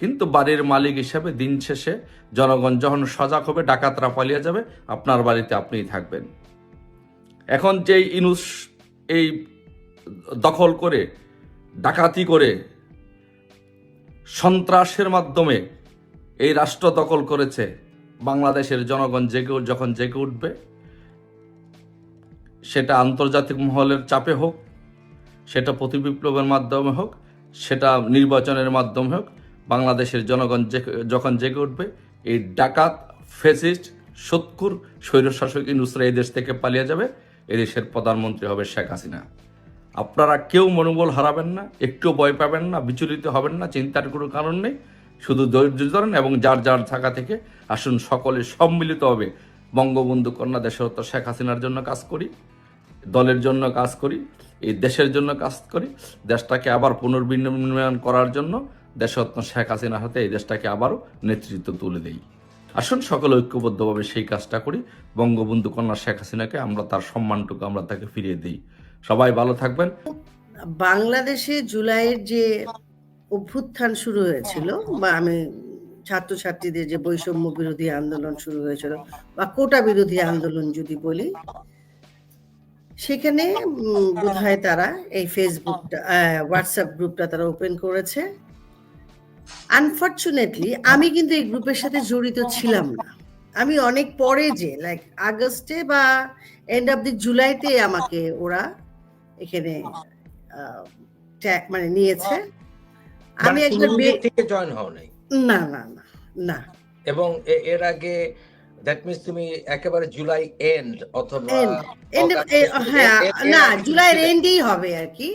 কিন্তু বাড়ির মালিক হিসেবে দিন শেষে জনগণ যখন সজাগ হবে, ডাকাতরা পালিয়ে যাবে, আপনার বাড়িতে আপনিই থাকবেন। এখন যেই ইউনূস এই দখল করে, ডাকাতি করে, সন্ত্রাসের মাধ্যমে এই রাষ্ট্র দখল করেছে, বাংলাদেশের জনগণ যখন জেগে উঠবে, সেটা আন্তর্জাতিক মহলের চাপে হোক, সেটা প্রতিবিপ্লবের মাধ্যমে হোক, সেটা নির্বাচনের মাধ্যমে হোক, বাংলাদেশের জনগণ যখন জেগে উঠবে, এই ডাকাত, ফ্যাসিস্ট, শত্রুর স্বৈরশাসক ইউনূসরা এই দেশ থেকে পালিয়ে যাবে, এদেশের প্রধানমন্ত্রী হবে শেখ হাসিনা। আপনারা কেউ মনোবল হারাবেন না, একটু ভয় পাবেন না, বিচলিত হবেন না, চিন্তার কোনো কারণ নেই, শুধু ধৈর্য ধরেন এবং যার যার থাকা থেকে আসুন সকলে সম্মিলিতভাবে বঙ্গবন্ধু কন্যা দেশরত্ন শেখ হাসিনার জন্য কাজ করি, দলের জন্য কাজ করি, এই দেশের জন্য কাজ করি, দেশটাকে আবার পুনর্বিনির্মাণ করার জন্য দেশরত্ন শেখ হাসিনার হাতে এই দেশটাকে আবারও নেতৃত্ব তুলে দেই। আসুন সকলে ঐক্যবদ্ধভাবে সেই কাজটা করি, বঙ্গবন্ধু কন্যা শেখ হাসিনাকে আমরা তার সম্মানটুকু আমরা তাকে ফিরিয়ে দিই। সবাই ভালো থাকবেন। বাংলাদেশে জুলাইয়ের যে অভ্যুত্থান শুরু হয়েছিল, বা আমি ছাত্রছাত্রীদের যে বৈষম্য বিরোধী আন্দোলন শুরু হয়েছিল বা কোটা বিরোধী আন্দোলন যদি বলি, সেখানে বোধহয় তারা এই ফেসবুকটা, হোয়াটসঅ্যাপ গ্রুপটা তারা ওপেন করেছে। আনফরচুনেটলি আমি কিন্তু এই গ্রুপের সাথে জড়িত ছিলাম না। আমি অনেক পরে, যে লাইক আগস্টে বা এন্ড অফ দি জুলাইতে আমাকে ওরা এখানে মানে নিয়েছে। আমি একবার থেকে জয়েন হও নাই? না না না না। এবং এর আগে দ্যাট মিন্স তুমি একেবারে জুলাই এন্ড অথবা হ্যাঁ, না জুলাইয়ের এন্ডেই হবে আর কি।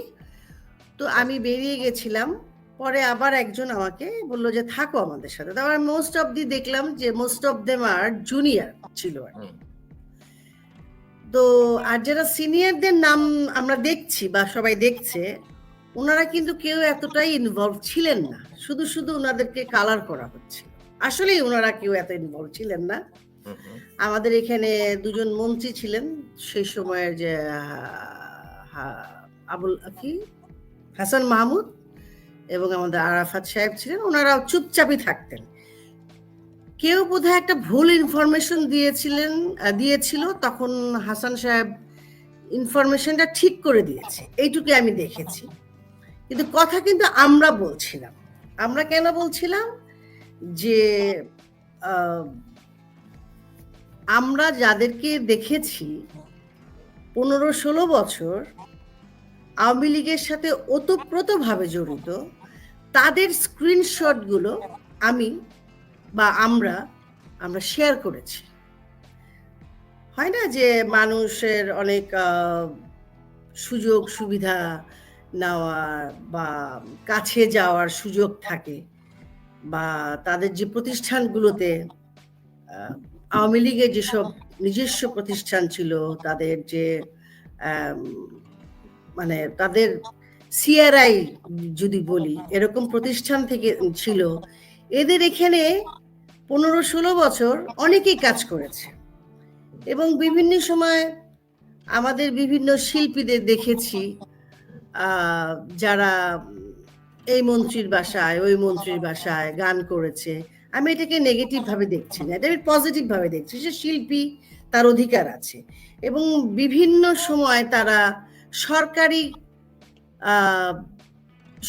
তো আমি বেরিয়ে গেছিলাম, পরে আবার একজন আমাকে বললো যে থাকো আমাদের সাথে। তারপর মোস্ট অফ দি দেখলাম যে most of them are junior ছিল আর কি। তো আর যারা সিনিয়রদের নাম আমরা দেখছি বা সবাই দেখছে, ওনারা কিন্তু কেউ এতটাই ইনভলভ ছিলেন না, শুধু শুধু ওনাদেরকে কালার করা হচ্ছে। আসলেই ওনারা কেউ এত ইনভলভ ছিলেন না। আমাদের এখানে 2জন মন্ত্রী ছিলেন সেই সময়ের, যে হাসান মাহমুদ এবং আমাদের আরাফাত সাহেব ছিলেন, ওনারাও চুপচাপই থাকতেন। কেউ বোধহয় একটা ভুল ইনফরমেশন দিয়েছিল, তখন হাসান সাহেব ইনফরমেশনটা ঠিক করে দিয়েছে, এইটুকু আমি দেখেছি। কিন্তু কথা কিন্তু আমরা বলছিলাম। আমরা কেন বলছিলাম? যে আমরা যাদেরকে দেখেছি 15-16 বছর আওয়ামী লীগের সাথে ওতপ্রোতভাবে জড়িত তাদের স্ক্রিনশটগুলো আমি বা আমরা শেয়ার করেছি। হয় না যে মানুষের অনেক সুযোগ সুবিধা নেওয়ার বা কাছে যাওয়ার সুযোগ থাকে, বা তাদের যে প্রতিষ্ঠানগুলোতে আওয়ামী লীগের যেসব নিজস্ব প্রতিষ্ঠান ছিল, তাদের যে মানে তাদের সিআরআই যদি বলি এরকম প্রতিষ্ঠান থেকে ছিল, এদের এখানে 15-16 বছর অনেকেই কাজ করেছে এবং বিভিন্ন সময় আমাদের বিভিন্ন শিল্পীদের দেখেছি যারা এই মন্ত্রীর বাসায় ওই মন্ত্রীর বাসায় গান করেছে। আমি এটাকে নেগেটিভ ভাবে দেখছি না, এটা আমি পজিটিভ ভাবে দেখছি। সে শিল্পী, তার অধিকার আছে এবং বিভিন্ন সময় তারা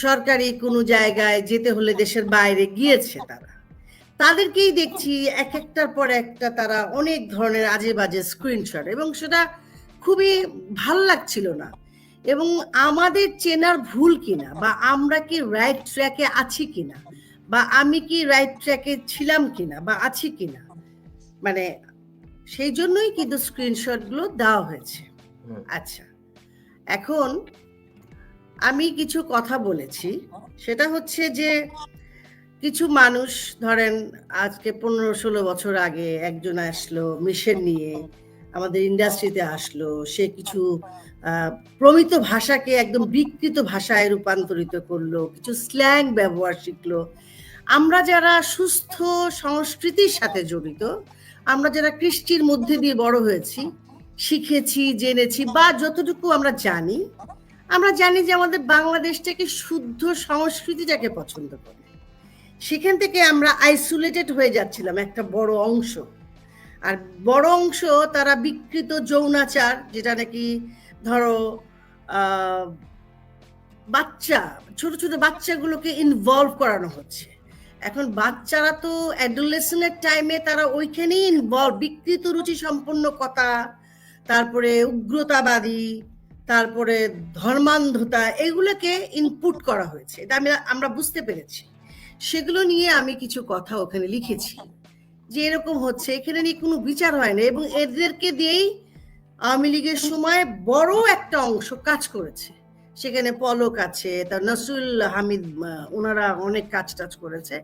সরকারি কোনো জায়গায় যেতে হলে দেশের বাইরে গিয়েছে, তাদেরকেই দেখছি এক একটার পর একটা তারা অনেক ধরনের আজে বাজে স্ক্রিনশট, এবং সেটা খুবই ভাল লাগছিল না। এবং আমাদের চেনার ভুল কিনা, বা আমরা কি রাইট ট্র্যাকে আছি কিনা, বা আমি কি রাইট ট্র্যাকে ছিলাম কিনা বা আছি কিনা, মানে সেই জন্যই কিন্তু স্ক্রিনশটগুলো দেওয়া হয়েছে। আচ্ছা, এখন আমি কিছু কথা বলেছি, সেটা হচ্ছে যে কিছু মানুষ ধরেন আজকে 15-16 বছর আগে একজন আসলো মিশন নিয়ে আমাদের ইন্ডাস্ট্রিতে আসলো, সে কিছু প্রমিত ভাষাকে একদম বিকৃত ভাষায় রূপান্তরিত করলো, কিছু স্ল্যাং ব্যবহার শিখলো। আমরা যারা সুস্থ সংস্কৃতির সাথে জড়িত, আমরা যারা কৃষ্টির মধ্যে দিয়ে বড় হয়েছি, শিখেছি, জেনেছি, বা যতটুকু আমরা জানি যে আমাদের বাংলাদেশটাকে শুদ্ধ সংস্কৃতিটাকে পছন্দ করে, সেখান থেকে আমরা আইসোলেটেড হয়ে যাচ্ছিলাম একটা বড় অংশ। আর বড় অংশ তারা বিকৃত যৌনাচার, যেটা নাকি ধরো ছোট ছোট বাচ্চাগুলোকে ইনভলভ করানো হচ্ছে। এখন বাচ্চারা তো অ্যাডোলেসেন্টের টাইমে তারা ওইখানেই ইনভলভ, বিকৃত রুচি সম্পন্ন কথা, তারপরে উগ্রতাবাদী, তারপরে ধর্মান্ধতা, এগুলোকে ইনপুট করা হয়েছে। এটা আমরা বুঝতে পেরেছি। সেগুলো নিয়ে আমি কিছু কথা ওখানে লিখেছি যে এরকম হচ্ছে, এখানে নিয়ে কোনো বিচার হয় না, এবং এদেরকে দিয়েই আওয়ামী লীগের সময় বড় একটা অংশ কাজ করেছে। সেখানে পলক আছে, তার নসরুল হামিদ, ওনারা অনেক কাজ করেছে।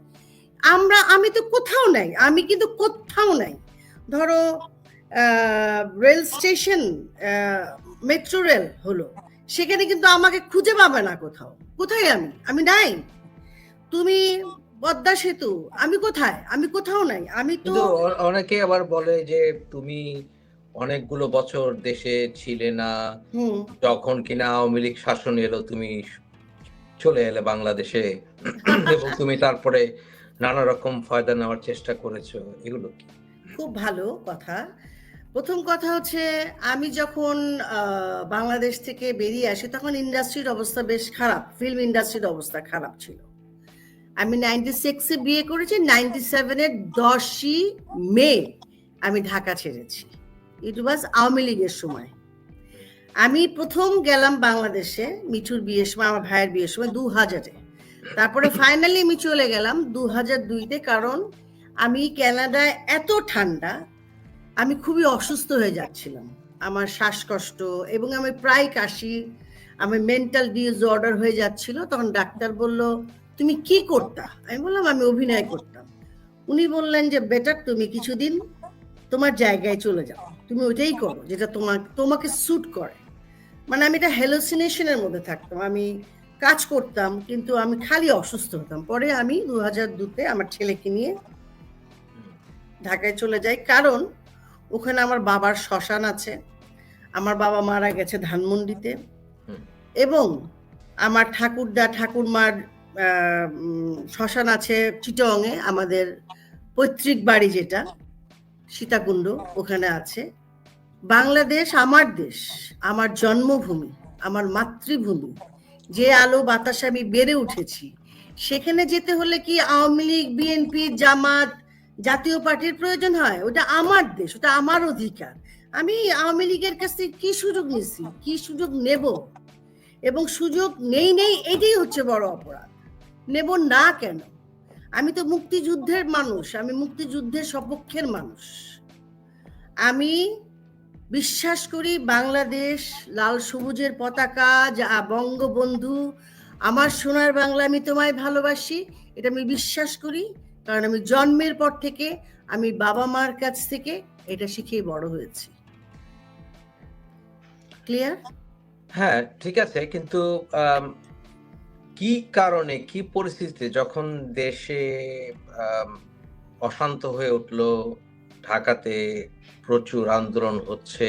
আমি তো কোথাও নাই, আমি কিন্তু কোথাও নাই। ধরো রেল স্টেশন, মেট্রো রেল হলো, সেখানে কিন্তু আমাকে খুঁজে পাবে না কোথাও। কোথায় আমি নাই। তুমি পদ্মা সেতু, আমি কোথায়? আমি কোথাও নাই। আমি তো অনেকে আবার বলে যে তুমি অনেকগুলো বছর দেশে ছিলে না, যখন কিনা আওয়ামী লীগ শাসন এলো তুমি চলে এলে বাংলাদেশে, এবং তুমি তারপরে নানা রকম ফায়দা নেওয়ার চেষ্টা করেছো। এগুলো খুব ভালো কথা। প্রথম কথা হচ্ছে, আমি যখন বাংলাদেশ থেকে বেরিয়ে আসি তখন ইন্ডাস্ট্রির অবস্থা বেশ খারাপ, ফিল্ম ইন্ডাস্ট্রির অবস্থা খারাপ ছিল। আমি 96-এ বিয়ে করেছি, 97-এর 10ই মে আমি ঢাকা ছেড়েছি। ইট ওয়াজ আওয়ামী লীগের সময়। আমি প্রথম গেলাম বাংলাদেশে মিঠুর বিয়ের সময়, আমার ভাইয়ের বিয়ের সময় 2000-এ। তারপরে ফাইনালি আমি চলে গেলাম 2002-তে, কারণ আমি কানাডায় এত ঠান্ডা, আমি খুবই অসুস্থ হয়ে যাচ্ছিলাম, আমার শ্বাসকষ্ট এবং আমি প্রায় কাশি, আমি মেন্টাল ডিসঅর্ডার হয়ে যাচ্ছিল। তখন ডাক্তার বলল, তুমি কি করতা? আমি বললাম আমি অভিনয় করতাম। উনি বললেন যে বেটার তুমি কিছুদিন তোমার জায়গায় চলে যাও, তুমি ওইটাই করো যেটা তোমাকে স্যুট করে। মানে আমি এটা হ্যালুসিনেশনের মধ্যে থাকতাম, আমি কাজ করতাম কিন্তু আমি খালি অসুস্থ হতাম। পরে আমি 2002-তে আমার ছেলেকে নিয়ে ঢাকায় চলে যাই, কারণ ওখানে আমার বাবার শ্মশান আছে। আমার বাবা মারা গেছে ধানমন্ডিতে, এবং আমার ঠাকুরদা ঠাকুরমার শ্মশান আছে চিটংয়ে, আমাদের পৈতৃক বাড়ি যেটা সীতাকুণ্ড, ওখানে আছে। বাংলাদেশ আমার দেশ, আমার জন্মভূমি, আমার মাতৃভূমি, যে আলো বাতাসে আমি বেড়ে উঠেছি, সেখানে যেতে হলে কি আওয়ামী লীগ, বিএনপি, জামাত, জাতীয় পার্টির প্রয়োজন হয়? ওটা আমার দেশ, ওটা আমার অধিকার। আমি আওয়ামী লীগের কাছ থেকে কি সুযোগ নিচ্ছি, কি সুযোগ নেব? এবং সুযোগ নেই এটাই হচ্ছে বড় অপরাধ। নেব না কেন? আমি তো মুক্তিযুদ্ধের মানুষ, আমি মুক্তিযুদ্ধের সপক্ষের মানুষ। আমি বিশ্বাস করি বাংলাদেশ লাল সবুজের পতাকা, যা বঙ্গবন্ধু, আমার সোনার বাংলা আমি তোমায় ভালোবাসি, এটা আমি বিশ্বাস করি। কারণ আমি জন্মের পর থেকে আমি বাবা মার কাছ থেকে এটা শিখেই বড় হয়েছি। ক্লিয়ার? হ্যাঁ, ঠিক আছে, কিন্তু কি কারণে, কি পরিস্থিতিতে যখন দেশে অশান্ত হয়ে উঠলো, ঢাকাতে প্রচুর আন্দোলন হচ্ছে,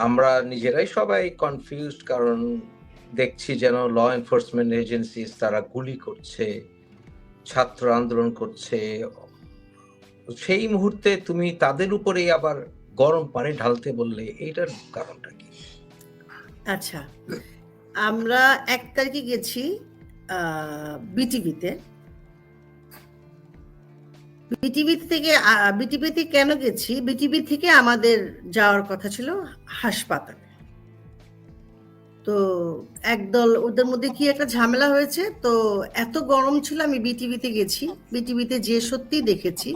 আমরা নিজেরাই সবাই কনফিউজড, কারণ দেখছি যেন ল এনফোর্সমেন্ট এজেন্সি তারা গুলি করছে, ছাত্র আন্দোলন করছে, সেই মুহূর্তে তুমি তাদের উপরেই আবার গরম পানি ঢালতে বললে, এইটার কারণটা কি? আচ্ছা, আমরা 1 তারিখে গেছি বিটিভিতে। বিটিভিতে কেন গেছি? বিটিভি থেকে আমাদের যাওয়ার কথা ছিল হাসপাতালে। তো একদল, ওদের মধ্যে কি একটা ঝামেলা হয়েছে, তো এত গরম ছিল, আমি বিটিভিতে গেছি। বিটিভিতে যে সত্যি দেখেছি,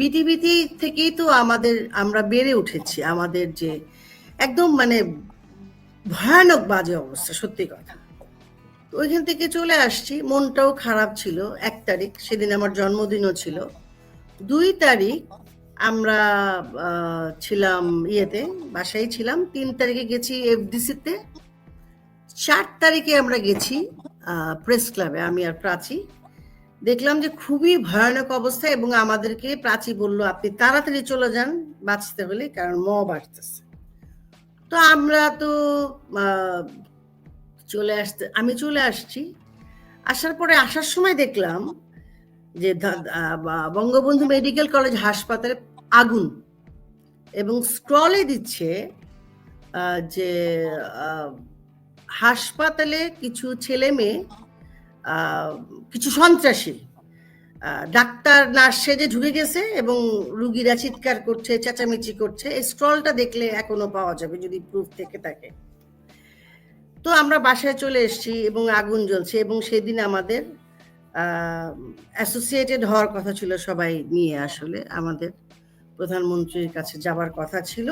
বিটিভিতে থেকেই তো আমরা বেড়ে উঠেছি। আমাদের যে একদম মানে ভয়ানক বাজে অবস্থা, সত্যি কথা। ওইখান থেকে চলে আসছি, মনটাও খারাপ ছিল। 1 তারিখ, সেদিন আমার জন্মদিনও ছিল। 2 তারিখ আমরা ছিলাম ইয়েতে, বাসায় ছিলাম। 3 তারিখে গেছি এফডিসিতে। 4 তারিখে আমরা গেছি প্রেস ক্লাবে, আমি আর প্রাচী। দেখলাম যে খুবই ভয়ানক অবস্থা, এবং আমাদেরকে প্রাচী বলল আপনি তাড়াতাড়ি চলে যান বাঁচতে হলে, কারণ মব আসতেছে। তো আমরা তো আমি চলে আসছি। আসার পরে আসার সময় দেখলাম যে বঙ্গবন্ধু মেডিকেল কলেজ হাসপাতালে আগুন, এবং স্ক্রলে দিচ্ছে যে হাসপাতালে কিছু ছেলে মেয়ে, কিছু সন্ত্রাসী ডাক্তার নার্স সেজে ঢুকে গেছে, এবং রুগীরা চিৎকার করছে, চেঁচামেচি করছে। এই স্ক্রলটা দেখলে এখনো পাওয়া যাবে যদি প্রুফ থেকে থাকে। তো আমরা বাসায় চলে এসেছি এবং আগুন জ্বলছে, এবং সেদিন আমাদের অ্যাসোসিয়েটেড হওয়ার কথা ছিল সবাই নিয়ে। আসলে আমাদের প্রধানমন্ত্রীর কাছে যাবার কথা ছিল,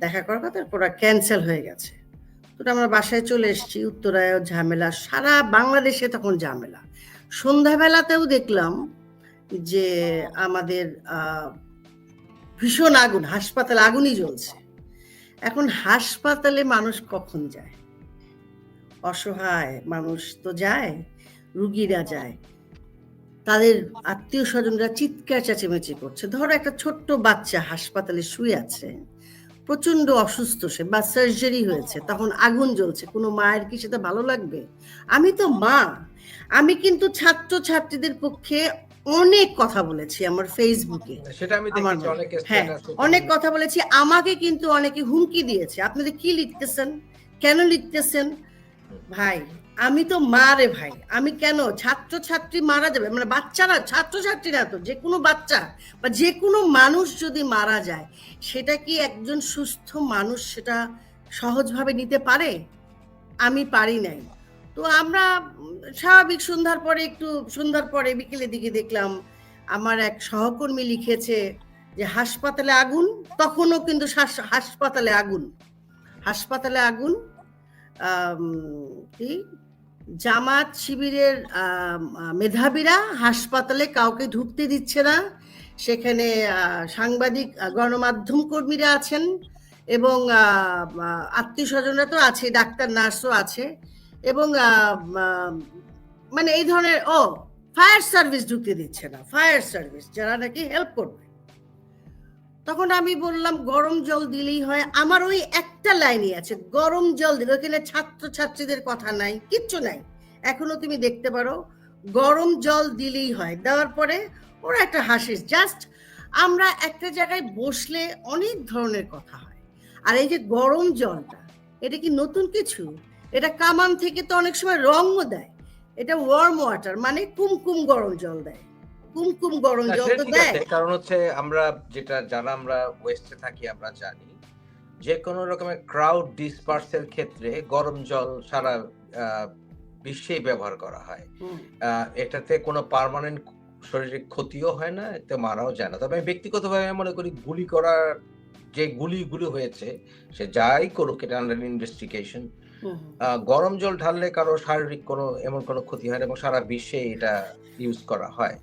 দেখা করার কথা, পুরো ক্যান্সেল হয়ে গেছে। তো আমরা বাসায় চলে এসেছি। উত্তরায় ঝামেলা, সারা বাংলাদেশে তখন ঝামেলা। সন্ধ্যাবেলাতেও দেখলাম যে আমাদের ভীষণ আগুন, হাসপাতালে আগুনই জ্বলছে। এখন হাসপাতালে মানুষ কখন যায়? অসহায় মানুষ তো যায়, রুগীরা যায়, তাদের আত্মীয় স্বজনরা চিৎকার চেঁচামেচি করছে। ধরো একটা ছোট্ট বাচ্চা হাসপাতালে শুয়ে আছে, প্রচন্ড অসুস্থ সে, বা সার্জারি হয়েছে, তখন আগুন জ্বলছে। কোনো মায়ের কি সেটা ভালো লাগবে? আমি তো মা, আমি কিন্তু ছাত্র ছাত্রীদের পক্ষে অনেক কথা বলেছি আমার ফেসবুকে, সেটা আমি দেখেছি, অনেকে হ্যাঁ অনেক কথা বলেছি। আমাকে কিন্তু অনেকে হুমকি দিয়েছে, আপনাদের কি লিখতেছেন, কেন লিখতেছেন? ভাই আমি তো মা রে ভাই, আমি কেন? ছাত্র ছাত্রী মারা যাবে, মানে বাচ্চারা, ছাত্র ছাত্রীরা তো, যে কোনো বাচ্চা বা যে কোনো মানুষ যদি মারা যায়, সেটা কি একজন সুস্থ মানুষ সেটা সহজভাবে নিতে পারে? আমি পারি নাই। তো আমরা স্বাভাবিক সন্ধ্যার পরে বিকেলের দিকে দেখলাম আমার এক সহকর্মী লিখেছে যে হাসপাতালে আগুন। তখনও কিন্তু হাসপাতালে আগুন কি জামাত শিবিরের মেধাবীরা হাসপাতালে কাউকে ঢুকতে দিচ্ছে না। সেখানে সাংবাদিক, গণমাধ্যম কর্মীরা আছেন, এবং আত্মীয় স্বজনরা তো আছে, ডাক্তার নার্সও আছে, এবং মানে এই ধরনের ফায়ার সার্ভিস ঢুকতে দিচ্ছে না, ফায়ার সার্ভিস যারা নাকি হেল্প করবে। তখন আমি বললাম গরম জল দিলেই হয়। আমার ওই একটা লাইনই আছে, গরম জল দিলে, ওখানে ছাত্র ছাত্রীদের কথা নাই, কিচ্ছু নাই। এখনো তুমি দেখতে পারো, গরম জল দিলেই হয়। দেওয়ার পরে ওরা একটা হাসিস, জাস্ট আমরা একটা জায়গায় বসলে অনেক ধরনের কথা হয়। আর এই যে গরম জলটা, এটা কি নতুন কিছু? এটা কামান থেকে তো অনেক সময় রঙও দেয়। এটা ওয়ার্ম ওয়াটার, মানে কুমকুম গরম জল দেয়, কুমকুম গরম জল তো দেয়। কারণ হচ্ছে আমরা যারা আমরা ওয়েস্টে থাকি, আমরা জানি যে কোনো রকমের ক্রাউড ডিসপার্সের ক্ষেত্রে গরম জল সারা বিশ্বেই ব্যবহার করা হয়। এটাতে কোনো পার্মানেন্ট শারীরিক ক্ষতিও হয় না, এতে মারাও যায় না। তবে আমি ব্যক্তিগতভাবে মনে করি গুলি করার যে গুলিগুলো হয়েছে, সে যাই করুক, এটা আন্ডার ইনভেস্টিগেশন। গরম জল ঢাললে কারো শারীরিক কোনো এমন কোনো ক্ষতি হয় না এবং সারা বিশ্বে এটা ইউজ করা হয়।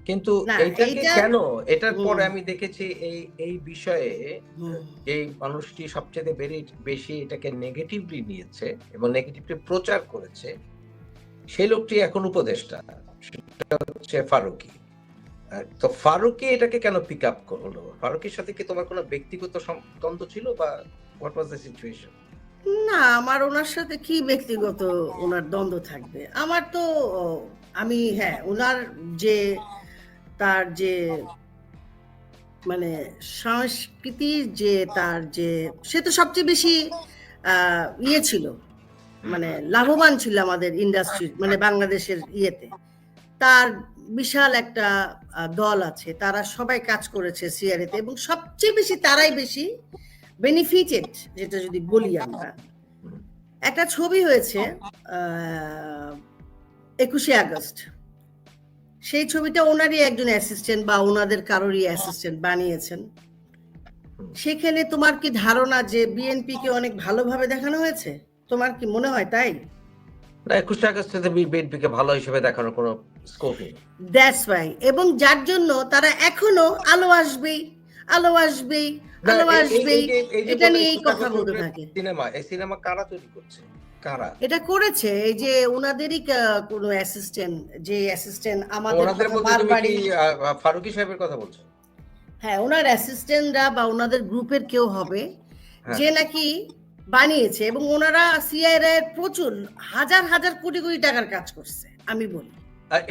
কিন্তু এইটাকে কেন, এটার পরে আমি দেখেছি এই বিষয়ে এই মানুষটি সবচেয়ে বেশি এটাকে নেগেটিভলি নিয়েছে এবং নেগেটিভলি প্রচার করেছে, সেই লোকটি এখন উপদেষ্টা, সেটা হচ্ছে ফারুকী। তো ফারুকী এটাকে কেন পিক আপ করলো? ফারুকীর সাথে কি তোমার কোনো ব্যক্তিগত দ্বন্দ্ব ছিল বা হোয়াট ওয়াজ দ্য সিচুয়েশন? না, আমার ওনার সাথে কি ব্যক্তিগত ওনার দ্বন্দ্ব থাকবে? আমার তো আমি ওনার যে তার যে মানে সংস্কৃতির যে তার যে সে তো সবচেয়ে বেশি ইয়ে ছিল, মানে লাভবান ছিল আমাদের ইন্ডাস্ট্রি, মানে বাংলাদেশের ইয়েতে। তার বিশাল একটা দল আছে, তারা সবাই কাজ করেছে সিআরএতে এবং সবচেয়ে বেশি তারাই বেশি বেনিফিটেড, যেটা যদি বলি আমরা। একটা ছবি হয়েছে 21শে আগস্ট, সেই ছবিটা ওনারই একজন অ্যাসিস্ট্যান্ট বা ওনাদের কারোরই অ্যাসিস্ট্যান্ট বানিয়েছেন। সেখানে তোমার কি ধারণা যে বিএনপি কে অনেক ভালোভাবে দেখানো হয়েছে? তোমার কি মনে হয় তাই? না, 21শে আগস্টে বিএনপি কে ভালো হিসেবে দেখানোর কোনো স্কোপ নেই। দ্যাটস ওয়াই, এবং যার জন্য তারা এখনো আলো আসবেই, আলো আসবেই, আলো আসবেই, এটা নিয়ে এই কথা বলতে থাকে। এই সিনেমা কারা তৈরি করছে? কারা এটা করেছে? এই যে ওনাদেরই কোনো অ্যাসিস্ট্যান্ট, যে অ্যাসিস্ট্যান্ট আমাদের বারবারই ফারুকী সাহেবের কথা বলছো? হ্যাঁ, ওনার অ্যাসিস্ট্যান্টরা বা ওনাদের গ্রুপের কেউ হবে যে নাকি বানিয়েছে, এবং ওনারা সিআইএ এর প্রচুর হাজার হাজার কোটি কোটি টাকার কাজ করছে। আমি বলি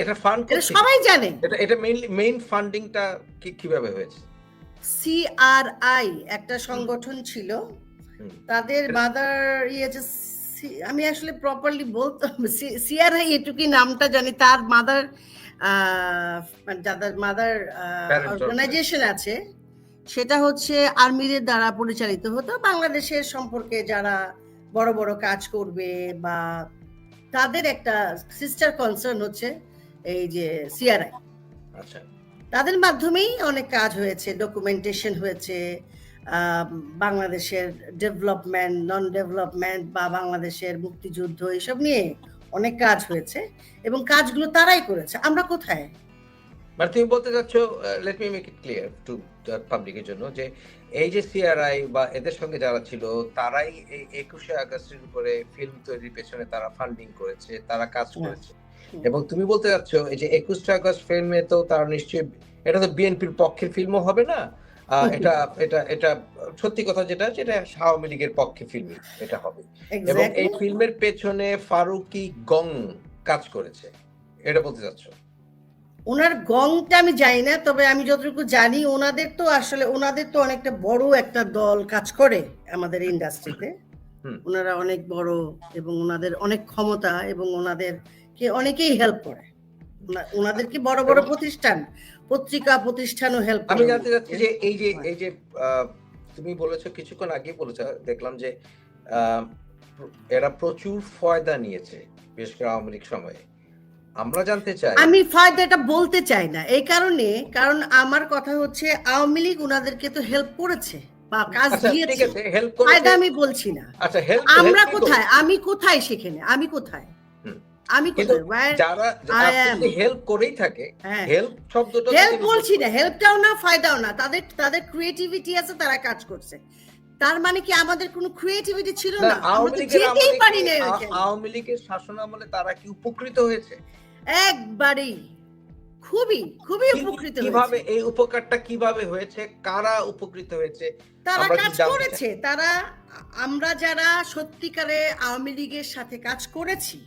এটা ফান্ড করছে, সবাই জানে। এটা মেইন ফান্ডিংটা কিভাবে হয়েছে? সিআরআই একটা সংগঠন ছিল, তাদের মাদার আমি আসলে প্রপারলি বলতাম, সিআরআই এটুকুই নামটা জানি, তার মাদার যাদের মাদার অর্গানাইজেশন আছে সেটা হচ্ছে আর্মিদের দ্বারা পরিচালিত হতো। বাংলাদেশের সম্পর্কে যারা বড় বড় কাজ করবে বা তাদের একটা সিস্টার কনসার্ন হচ্ছে এই যে সিআরআই। আচ্ছা, তাদের মাধ্যমেই অনেক কাজ হয়েছে, ডকুমেন্টেশন হয়েছে, বাংলাদেশের ডেভেলপমেন্ট, নন ডেভেলপমেন্ট বা বাংলাদেশের মুক্তিযুদ্ধ, এসব নিয়ে অনেক কাজ হয়েছে এবং কাজগুলো তারাই করেছে। আমরা কোথায়? মানে তুমি বলতে চাচ্ছ, let me make it clear to পাবলিকের জন্য, যে এই যে সিআরআই বা এদের সঙ্গে যারা ছিল তারাই এই 21শে আগস্টের উপরে ফিল্ম তৈরির পেছনে তারা ফান্ডিং করেছে, তারা কাজ করেছে। এবং তুমি বলতে চাচ্ছ এই যে 21শে আগস্ট ফিল্মে তো তারা নিশ্চয়ই, এটা তো বিএনপির পক্ষের ফিল্মও হবে না, এটা এটা এটা সত্যি কথা যেটা আওয়ামী লীগের পক্ষে ফিল্ম এটা হবে। এবং এই ফিল্মের পেছনে ফারুকী গং কাজ করেছে, এটা বলতে চাচ্ছ? ওনার গংটা আমি জানি না, তবে আমি যতটুকু জানি ওনাদের তো অনেকটা বড় একটা দল কাজ করে আমাদের ইন্ডাস্ট্রিতে। ওনারা অনেক বড় এবং ওনাদের অনেক ক্ষমতা এবং ওনাদেরকে অনেকেই হেল্প করে। ওনাদেরকে বড় বড় প্রতিষ্ঠানও হেল্প করে। আমি জানতে চাচ্ছি যে এই যে তুমি বলেছো, কিছুক্ষণ আগে বলেছো, দেখলাম যে এরা প্রচুর ফয়দা নিয়েছে বিশেষ করে আওয়ামী লীগ সময়ে। আমরা জানতে চাই, আমি ফায়দাটা বলতে চাই না এই কারণে, কারণ আমার কথা হচ্ছে আওয়ামী লীগ ওনাদেরকে তো হেল্প করেছে বা কাজ দিয়েছে, ফায়দা আমি বলছি না। আচ্ছা, আমরা কোথায়? আমি কোথায় সেখানে? আমি কোথায়? যারা হেল্প করেই থাকে, হেল্প শব্দটা হেল্প বলছি না, হেল্পটাও না ফায়দাও না, তাদের ক্রিয়েটিভিটি আছে, তারা কাজ করছে। তার মানে কি আমাদের কোনো ক্রিয়েটিভিটি ছিল না? আওয়ামী লীগের শাসন আমলে তারা কি উপকৃত হয়েছে? একবারেই খুবই খুবই উপকৃত। কিভাবে এই উপকারটা কিভাবে হয়েছে? কারা উপকৃত হয়েছে? তারা কাজ করেছে, তারা, আমরা যারা সত্যিকারে আওয়ামী লীগের সাথে কাজ করেছি,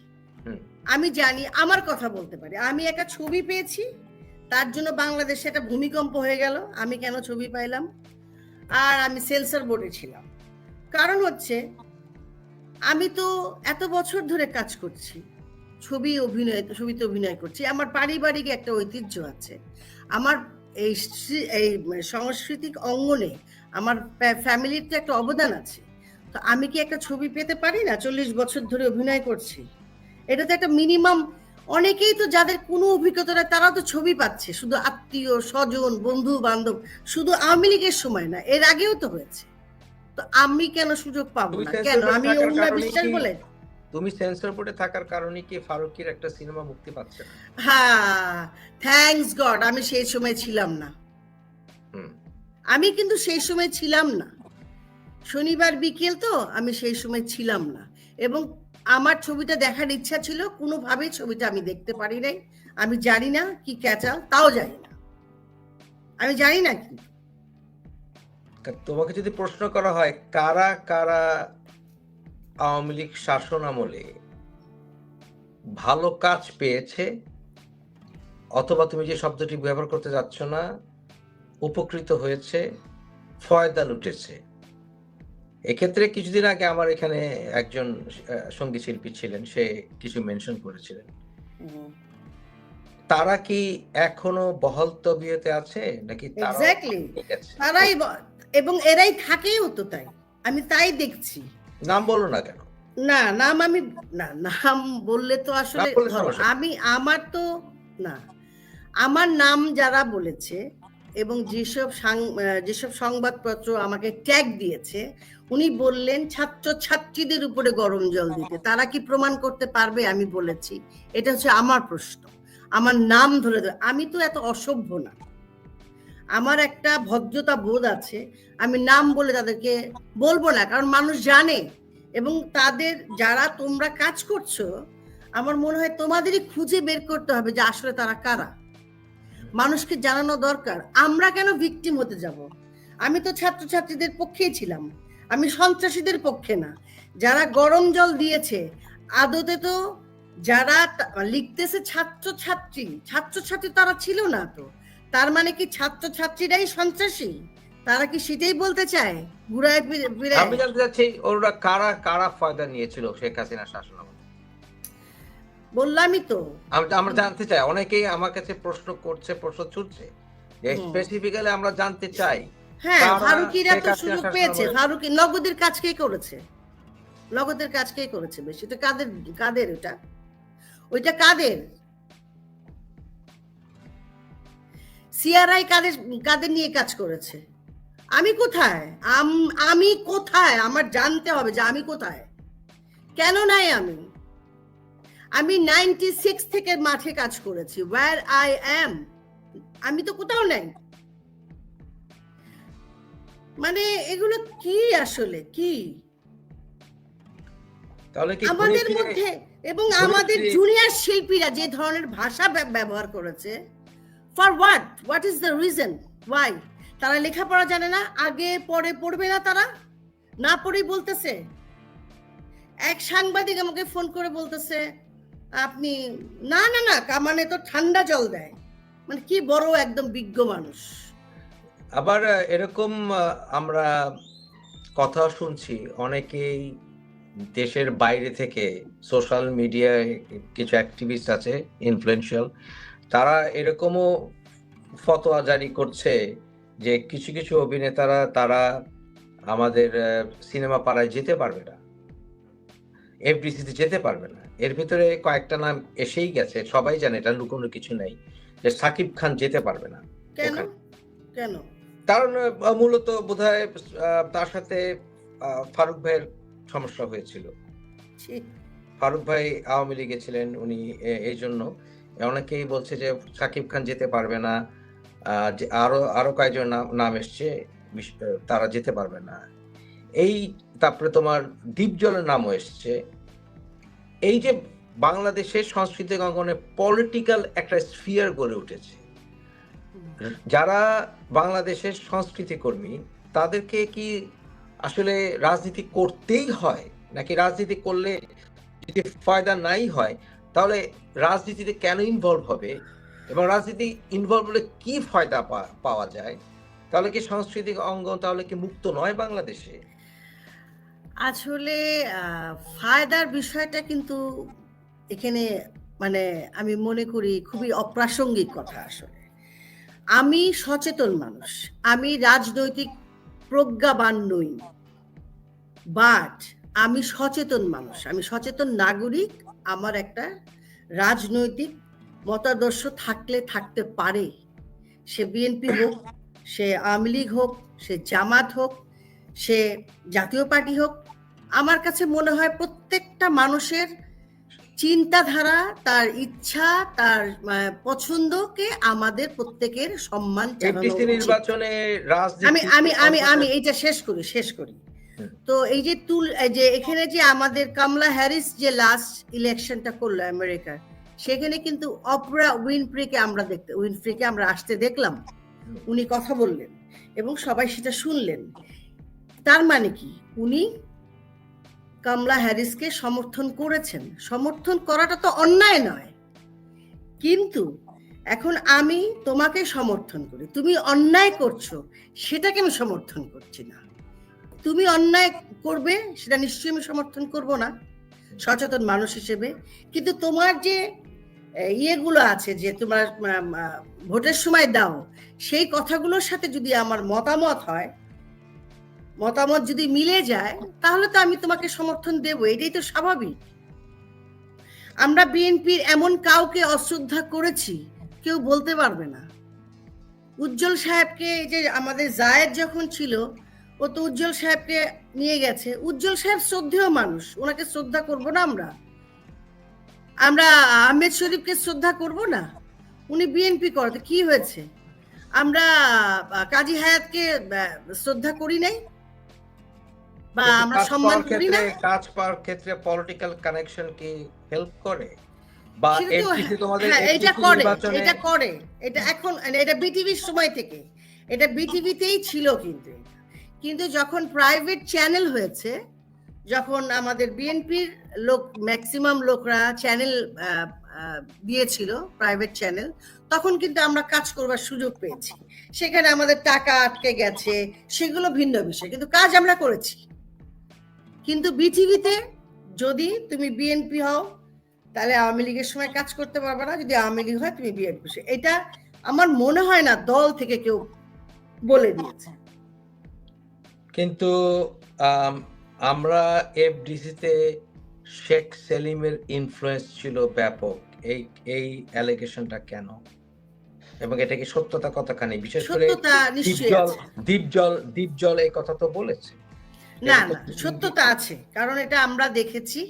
আমি জানি, আমার কথা বলতে পারি। আমি একটা ছবি পেয়েছি, তার জন্য বাংলাদেশে একটা ভূমিকম্প হয়ে গেল। আমি কেন ছবি পাইলাম? আর আমি সেন্সর বোর্ডে ছিলাম। কারণ হচ্ছে আমি তো এত বছর ধরে কাজ করছি, ছবিতে অভিনয় করছি, আমার পারিবারিক একটা ঐতিহ্য আছে। আমার এই সাংস্কৃতিক অঙ্গনে আমার ফ্যামিলির তো একটা অবদান আছে। তো আমি কি একটা ছবি পেতে পারি না? 40 বছর ধরে অভিনয় করছি, এটা তো একটা মিনিমাম। অনেকেই তো যাদের কোনো অভিজ্ঞতা নেই তারা তো ছবি পাচ্ছে, শুধু আত্মীয় স্বজন বন্ধু বান্ধব, শুধু আওয়ামী লীগের সময় না, এর আগেও তো হয়েছে। তো আমি কেন সুযোগ পাবো না? কেন আমি অন্য বিশ্বাস বলে? তুমি সেন্সর বোর্ডে থাকার কারণে কি ফারুকের একটা সিনেমা মুক্তি পাচ্ছে না? হ্যাঁ, থ্যাঙ্কস গড আমি সেই সময় ছিলাম না। আমি কিন্তু সেই সময় ছিলাম না, শনিবার বিকেল তো, আমি সেই সময় ছিলাম না। এবং আমার ছবিটা দেখার ইচ্ছা ছিল, কোনোভাবেই ছবিটা আমি দেখতে পারি নাই। আমি জানি না কি ক্যাচাল, তাও জানি না, আমি জানি না কি। তোমাকে যদি প্রশ্ন করা হয় কারা কারা আওয়ামী লীগ শাসন আমলে ভালো কাজ পেয়েছে, অথবা তুমি যে শব্দটি ব্যবহার করতে যাচ্ছ না, উপকৃত হয়েছে, ফয়দা লুটেছে, এক্ষেত্রে কিছুদিন আগে আমার এখানে একজন সঙ্গীত শিল্পী ছিলেন, সে কিছু মেনশন করেছিলেন। তারা কি এখনো বহাল তবিয়তে আছে নাকি? এক্স্যাক্টলি, তারাই, এবং এরাই থাকেও তো, তাই আমি তাই দেখছি। নাম বলো না কেন? না, নাম আমি না, নাম বললে তো আসলে আমি আমার তো না, আমার নাম যারা বলেছে এবং যেসব সংবাদপত্র আমাকে ট্যাগ দিয়েছে, উনি বললেন ছাত্রছাত্রীদের উপরে গরম জল দিতে। তারা কি প্রমাণ করতে পারবে আমি বলেছি? এটা হচ্ছে আমার প্রশ্ন। আমার নাম ধরে আমি তো এত অসভ্য না, আমার একটা ভদ্রতা বোধ আছে। আমি নাম বলে তাদেরকে বলবো না, কারণ মানুষ জানে। এবং তাদের যারা তোমরা কাজ করছো, আমার মনে হয় তোমাদেরই খুঁজে বের করতে হবে যে আসলে তারা কারা। মানুষকে জানানো দরকার। আমরা কেন ভিকটিম হতে যাব? আমি তো ছাত্রছাত্রীদের পক্ষেই ছিলাম, আমি সন্ত্রাসীদের পক্ষে না। যারা গরম জল দিয়েছে, আদতে তো যারা লিখতেছে ছাত্রছাত্রী তারা ছিল না তো। তার মানে কি ছাত্রছাত্রীরাই সন্ত্রাসী? তারা কি সেটাই বলতে চায়? ঘুরায় ফিরে আমি জানতে চাচ্ছি ওরা কারা কারা ফায়দা নিয়েছিল শেখ হাসিনা শাসন আমলে? বললামই তো, আমরা জানতে চাই। অনেকেই আমার কাছে প্রশ্ন করছে, প্রশ্ন ছুটছে, স্পেসিফিক্যালি আমরা জানতে চাই। হ্যাঁ, ফারুকিরা তো সুযোগ পেয়েছে। ফারুকি নগদের কাজ কে করেছে? নগদের কাজ কে করেছে বেশি? তো কাদের ওইটা কাদের? সিআরআই কাদের নিয়ে কাজ করেছে? আমি কোথায়? আমি কোথায়? আমার জানতে হবে যে আমি কোথায়, কেন নাই আমি 96 থেকে মাঠে কাজ করেছি। where I am, আমি তো কোথাও নাই। মানে এগুলো কি আসলে কি আমাদের মধ্যে? এবং আমাদের জুনিয়র শিল্পীরা যে ধরনের ভাষা ব্যবহার করেছে, for what is the reason why? তারা লেখাপড়া জানে না? আগে পরে পড়বে না? তারা না পড়েই বলতেছে। এক সাংবাদিক আমাকে ফোন করে বলতেছে, আপনি না না না কামানে তো ঠান্ডা জল দেয়। মানে কি বড় একদম বিজ্ঞ মানুষ। আবার এরকম আমরা কথা শুনছি, অনেকেই দেশের বাইরে থেকে সোশ্যাল মিডিয়ায় কিছু অ্যাক্টিভিস্ট আছে, ইনফ্লুয়েন্সিয়াল, তারা এরকমও ফতোয়া জারি করছে যে কিছু কিছু অভিনেতারা তারা আমাদের সিনেমা পাড়ায় যেতে পারবে না, এফডিসিতে যেতে পারবে না। এর ভিতরে কয়েকটা নাম এসেই গেছে, সবাই জানে, এটা লুকোনোর কিছু নেই, যে সাকিব খান যেতে পারবে না। কেন? কারণ মূলত বোধহয় তার সাথে ফারুক ভাইয়ের সমস্যা হয়েছিল। ফারুক ভাই আওয়ামী লীগে ছিলেন, উনি এই জন্য। অনেকেই বলছে যে সাকিব খান যেতে পারবে না, আরো কয়েকজন নাম এসছে, তারা যেতে পারবে না। এই তারপরে তোমার দীপজলের নামও এসছে। এই যে বাংলাদেশের সাংস্কৃতিক অঙ্গনে পলিটিক্যাল একটা স্ফিয়ার গড়ে উঠেছে, যারা বাংলাদেশের সংস্কৃতি কর্মী, তাদেরকে কি আসলে রাজনীতি করতেই হয়, নাকি রাজনীতি করলে যদি ফায়দা নাই হয় তাহলে রাজনীতিতে কেন ইনভলভ হবে, এবং রাজনীতি ইনভলভ হলে কি ফায়দা পাওয়া যায়? তাহলে কি সাংস্কৃতিক অঙ্গন তাহলে কি মুক্ত নয় বাংলাদেশে? আসলে ফায়দার বিষয়টা কিন্তু এখানে মানে আমি মনে করি খুবই অপ্রাসঙ্গিক কথা। আসলে আমি সচেতন মানুষ, আমি রাজনৈতিক প্রজ্ঞাবান নই, বাট আমি সচেতন মানুষ, আমি সচেতন নাগরিক। আমার একটা রাজনৈতিক মতাদর্শ থাকতে পারে, সে বিএনপি হোক, সে আওয়ামী লীগ হোক, সে জামাত হোক, সে জাতীয় পার্টি হোক। আমার কাছে মনে হয় প্রত্যেকটা মানুষের চিন্তাধারা, তার ইচ্ছা, তার পছন্দকে আমাদের প্রত্যেকের সম্মান জানানো এফডিসি উচিত। নির্বাচনে আমি আমি আমি আমি রাজনীতি এইটা শেষ করি। তো এই যে এখানে যে আমাদের কামলা হ্যারিস যে লাস্ট ইলেকশনটা করলো আমেরিকার, সেখানে কিন্তু অপরা উইনফ্রিকে আমরা আসতে দেখলাম, উনি কথা বললেন এবং সবাই সেটা শুনলেন। তার মানে কি, উনি কামলা হ্যারিসকে সমর্থন করেছেন। সমর্থন করাটা তো অন্যায় নয়, কিন্তু এখন আমি তোমাকে সমর্থন করি, তুমি অন্যায় করছো, সেটাকে আমি সমর্থন করছি না। তুমি অন্যায় করবে সেটা নিশ্চয়ই আমি সমর্থন করব না সচেতন মানুষ হিসেবে, কিন্তু তোমার যে ইয়েগুলো আছে যে তোমার ভোটের সময় দাও, সেই কথাগুলোর সাথে যদি আমার মতামত যদি মিলে যায়, তাহলে তো আমি তোমাকে সমর্থন দেব, এটাই তো স্বাভাবিক। আমরা বিএনপির এমন কাউকে অশ্রদ্ধা করেছি কেউ বলতে পারবে না। উজ্জ্বল সাহেবকে, যে আমাদের জায়েদ যখন ছিল, ও তো উজ্জ্বল সাহেবকে নিয়ে গেছে। উজ্জ্বল সাহেব শ্রদ্ধেয় মানুষ, ওনাকে শ্রদ্ধা করব না? আমরা আহমেদ শরীফকে শ্রদ্ধা করব না? উনি বিএনপি করতে কি হয়েছে? আমরা কাজী হায়াতকে শ্রদ্ধা করি নাই বা আমরা সম্মান করি না? কাজ পাওয়ার ক্ষেত্রে পলিটিক্যাল কানেকশন কি হেল্প করে? বা সেটা তো, এফডিসি তোমাদের হ্যাঁ, এটা নির্বাচনে করে, এটা এখন, এটা বিটিভির সময় থেকে, এটা বিটিভিতেই ছিল। কিন্তু যখন প্রাইভেট চ্যানেল হয়েছে, যখন আমাদের বিএনপির লোক ম্যাক্সিমাম লোকরা চ্যানেল দিয়েছিল, প্রাইভেট চ্যানেল, তখন কিন্তু আমরা কাজ করবার সুযোগ পেয়েছি। সেখানে আমাদের টাকা আটকে গেছে, সেগুলো ভিন্ন বিষয়, কিন্তু কাজ আমরা করেছি। কিন্তু বিটিভিতে যদি তুমি বিএনপি হও, তাহলে আওয়ামী লীগের সময় কাজ করতে পারবে না, যদি আওয়ামী লীগ হয় তুমি বিএনপি। এটা আমার মনে হয় না দল থেকে কেউ বলে দিয়েছে। কিন্তু আমরা এফডিসিতে শেখ সেলিমের ইনফ্লুয়েন্স ছিল ব্যাপক, এই অ্যালিগেশনটা কেন, এবং এটা কি সত্যতা কতখানি? বিশেষ করে দীপজল এই কথা তো বলেছে। না, সত্যতা আছে, কারণ এটা আমরা দেখেছি,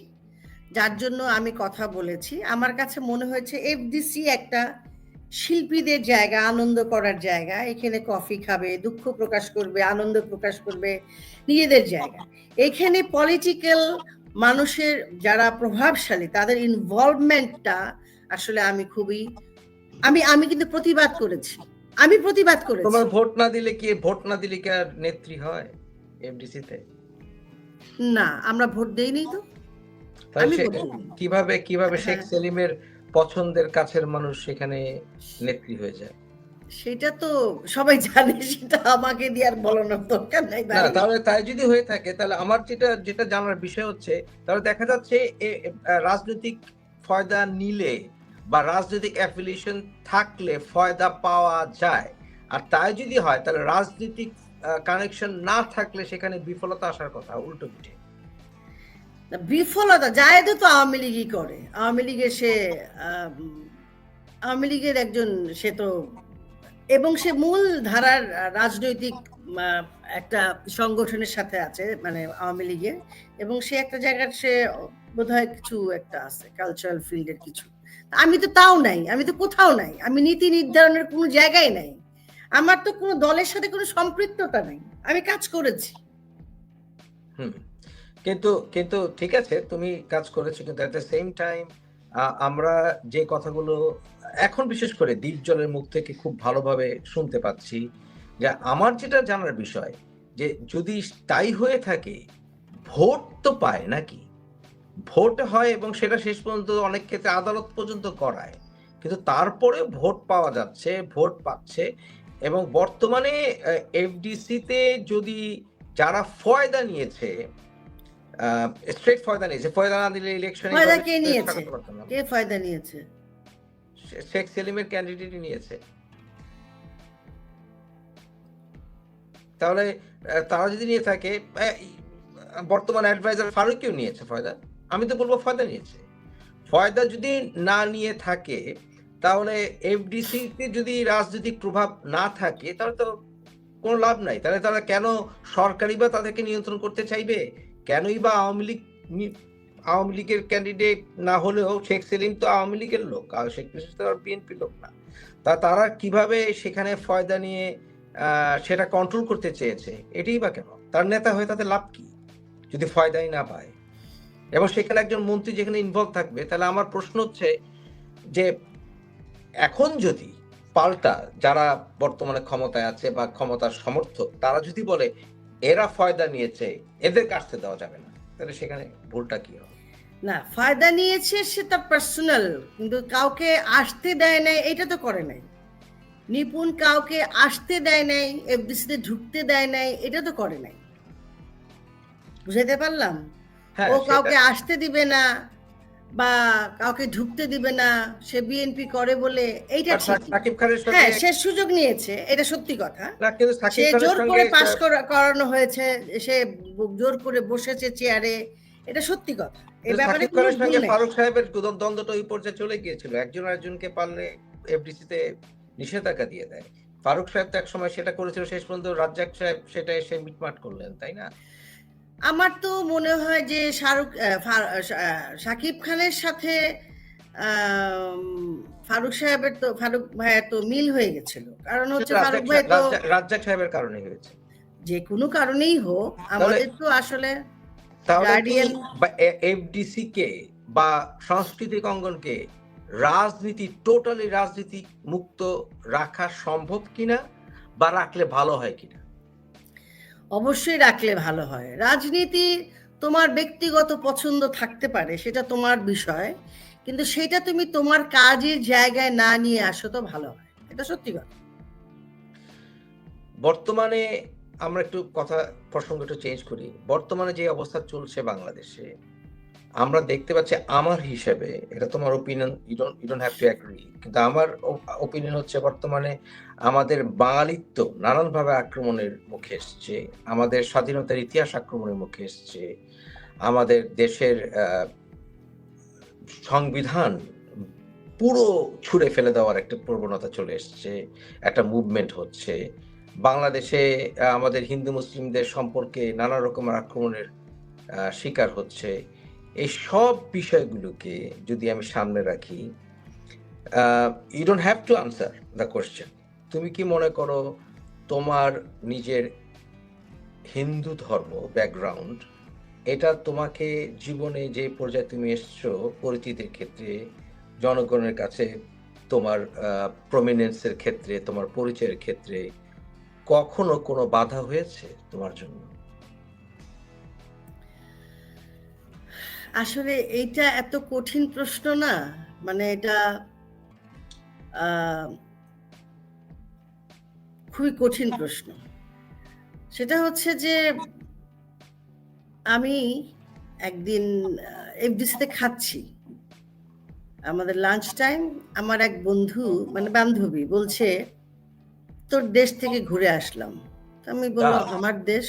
যার জন্য আমি কথা বলেছি। আমার কাছে মনে হয়েছে এফডিসি একটা শিল্পীদের জায়গা, আনন্দ করার জায়গা। এখানে কফি খাবে, দুঃখ প্রকাশ করবে, আনন্দ প্রকাশ করবে, নিজেদের জায়গা। এখানে পলিটিক্যাল মানুষের যারা প্রভাবশালী, তাদের ইনভলভমেন্টটা আসলে আমি কিন্তু প্রতিবাদ করেছি। তোমার ভোট না দিলে কি আর নেত্রী হয় এফডিসিতে? না, আমরা ভোট দেইনি তো। কিভাবে শেখ সেলিমের পছন্দের কাছের মানুষ সেখানে নেত্রী হয়ে যায়? সেটা তো সবাই জানে, সেটা আমাকে দিয়ে আর বলানোর দরকার নাই। তাহলে তাই যদি হয়ে থাকে, তাহলে আমার যেটা জানার বিষয় হচ্ছে, তাহলে দেখা যাচ্ছে রাজনৈতিক ফয়দা নিলে বা রাজনৈতিক অ্যাফিলিয়েশন থাকলে ফয়দা পাওয়া যায়, আর তাই যদি হয় তাহলে রাজনৈতিক কানেকশন না থাকলে সেখানে বিফলতা আসার কথা। উল্টো পিঠে বিফলতা জায়েদ তো আওয়ামী লীগই করে, আওয়ামী লীগের একজন, সে তো, এবং সে মূল ধারার রাজনৈতিক একটা সংগঠনের সাথে আছে, মানে আওয়ামী লীগের, এবং সে একটা জায়গার, সে বোধহয় কিছু একটা আছে কালচারাল ফিল্ডের কিছু। আমি তো তাও নাই, আমি তো কোথাও নাই, আমি নীতি নির্ধারণের কোনো জায়গায় নাই, আমার তো কোনো দলের সাথে কোনো সম্পৃক্ততা নাই, আমি কাজ করেছি। কিন্তু ঠিক আছে, তুমি কাজ করেছো, কিন্তু এট দ্য সেম টাইম আমরা যে কথাগুলো এখন বিশেষ করে দীপজলের মুখ থেকে খুব ভালোভাবে শুনতে পাচ্ছি, যে আমার যেটা জানার বিষয়, যে যদি তাই হয়ে থাকে, ভোট তো পায় নাকি? ভোট হয় এবং সেটা শেষ পর্যন্ত অনেক ক্ষেত্রে আদালত পর্যন্ত করায়, কিন্তু তারপরে ভোট পাওয়া যাচ্ছে, ভোট পাচ্ছে। এবং বর্তমানে এফডিসিতে যদি যারা ফয়দা নিয়েছে, স্ট্রেট ফয়দা নিয়েছে, ফয়দা না দিলে ইলেকশনে কে ফয়দা নিয়েছে? শেখ সেলিমের ক্যান্ডিডেট নিয়েছে। তাহলে তারা যদি নিয়ে থাকে, বর্তমান অ্যাডভাইজার ফারুককেও নিয়েছে ফয়দা, আমি তো বলবো ফয়দা নিয়েছে। ফয়দা যদি না নিয়ে থাকে, তাহলে এফডিসিতে যদি রাজনৈতিক প্রভাব না থাকে, তাহলে তো কোনো লাভ নাই। তাহলে তারা কেন সরকারি বা তাদেরকে নিয়ন্ত্রণ করতে চাইবে? কেনই বা আওয়ামী লীগের ক্যান্ডিডেট না হলেও শেখ সেলিম তো আওয়ামী লীগের লোক, আর শেখ মুজিব তো বিএনপি লোক না। তারা কিভাবে সেখানে ফয়দা নিয়ে সেটা কন্ট্রোল করতে চেয়েছে? এটাই বা কেন? তার নেতা হয়ে তাদের লাভ কি যদি ফয়দাই না পায়? এবং সেখানে একজন মন্ত্রী যেখানে ইনভলভ থাকবে, তাহলে আমার প্রশ্ন হচ্ছে যে এখন যদি পাল্টা যারা বর্তমানে ক্ষমতায় আছে বা ক্ষমতার সমর্থক, তারা যদি বলে এরা ফয়দা নিয়েছে, এদেরকে আসতে দেওয়া যাবে না, তাহলে সেখানে ভুলটা কি হবে? না, ফায়দা নিয়েছে সেটা পার্সোনাল, কিন্তু কাউকে আসতে দেয় নাই এটা তো করে নাই। নিপুণ কাউকে আসতে দেয় নাই, এফডিসিতে ঢুকতে দেয় নাই, এটা তো করে নাই। বুঝাইতে পারলাম? হ্যাঁ, ও কাউকে আসতে দিবে না বা কাউকে ঢুকতে দিবে না, সে বিএনপি করে বলে এইটা ঠিক। সাকিব খানের সঙ্গে হ্যাঁ, সে সুযোগ নিয়েছে, এটা সত্যি কথা। না, কিন্তু সে সাকিব খানের জোর সঙ্গে করে পাশ করানো হয়েছে, সে জোর করে বসেছে চেয়ারে, এটা সত্যি কথা। এই ব্যাপারে সাকিব কোনো খানের ভুল সঙ্গে নেই। ফারুক সাহেবের দ্বন্দ্বটা ওই পর্যায়ে চলে গিয়েছিল, একজন আরেকজনকে পারলে এফডিসিতে নিষেধাজ্ঞা দিয়ে দেয়। ফারুক সাহেব তো এক সময় সেটা করেছিল, শেষ পর্যন্ত রাজ্জাক সাহেব সেটা এসে মিটমাট করলেন, তাই না? আমার তো মনে হয় যে শাকিব খানের সাথে ফারুক সাহেবের তো, ফারুক ভাইয়ের তো মিল হয়ে গেছিল। কারণ হচ্ছে ফারুক ভাই তো রাজ্জাক সাহেবের কারণে হয়েছে। যে কোনো কারণেই হোক, আমাদের তো আসলে গার্ডিয়ান বা এফডিসি কে বা সাংস্কৃতিক অঙ্গনকে টোটালি রাজনীতি মুক্ত রাখা সম্ভব কিনা বা রাখলে ভালো হয় কিনা? অবশ্যই রাখলে ভালো হয়। রাজনীতি তোমার ব্যক্তিগত পছন্দ থাকতে পারে, সেটা তোমার বিষয়, কিন্তু সেটা তুমি তোমার কাজের জায়গায় না নিয়ে আসো তো ভালো হয়, এটা সত্যি কথা। বর্তমানে আমরা একটু প্রসঙ্গ একটু চেঞ্জ করি। বর্তমানে যে অবস্থা চলছে বাংলাদেশে, আমরা দেখতে পাচ্ছি, আমার হিসেবে, এটা তোমার opinion, you don't have to agree, কিন্তু আমার ওপিনিয়ন হচ্ছে বর্তমানে আমাদের বাঙালিত্ব নানানভাবে আক্রমণের মুখে এসছে, আমাদের স্বাধীনতার ইতিহাস আক্রমণের মুখে এসছে, আমাদের দেশের সংবিধান পুরো ছুঁড়ে ফেলে দেওয়ার একটা প্রবণতা চলে এসছে, একটা মুভমেন্ট হচ্ছে। বাংলাদেশে আমাদের হিন্দু মুসলিমদের সম্পর্কে নানা রকমের আক্রমণের শিকার হচ্ছে। এই সব বিষয়গুলোকে যদি আমি সামনে রাখি, you don't have to answer the question. তুমি কি মনে করো তোমার নিজের হিন্দু ধর্ম ব্যাকগ্রাউন্ড, এটা তোমাকে জীবনে যে পর্যায়ে তুমি এসছো, পরিচিতির ক্ষেত্রে, জনগণের কাছে তোমার প্রমিনেন্সের ক্ষেত্রে, তোমার পরিচয়ের ক্ষেত্রে কখনো কোনো বাধা হয়েছে তোমার জন্য? আসলে এইটা এত কঠিন প্রশ্ন না, মানে এটা খুবই কঠিন প্রশ্ন। সেটা হচ্ছে যে আমি একদিন এফডিসিতে খাচ্ছি, আমাদের লাঞ্চ টাইম, আমার এক বন্ধু মানে বান্ধবী বলছে তোর দেশ থেকে ঘুরে আসলাম। আমি বললাম আমার দেশ?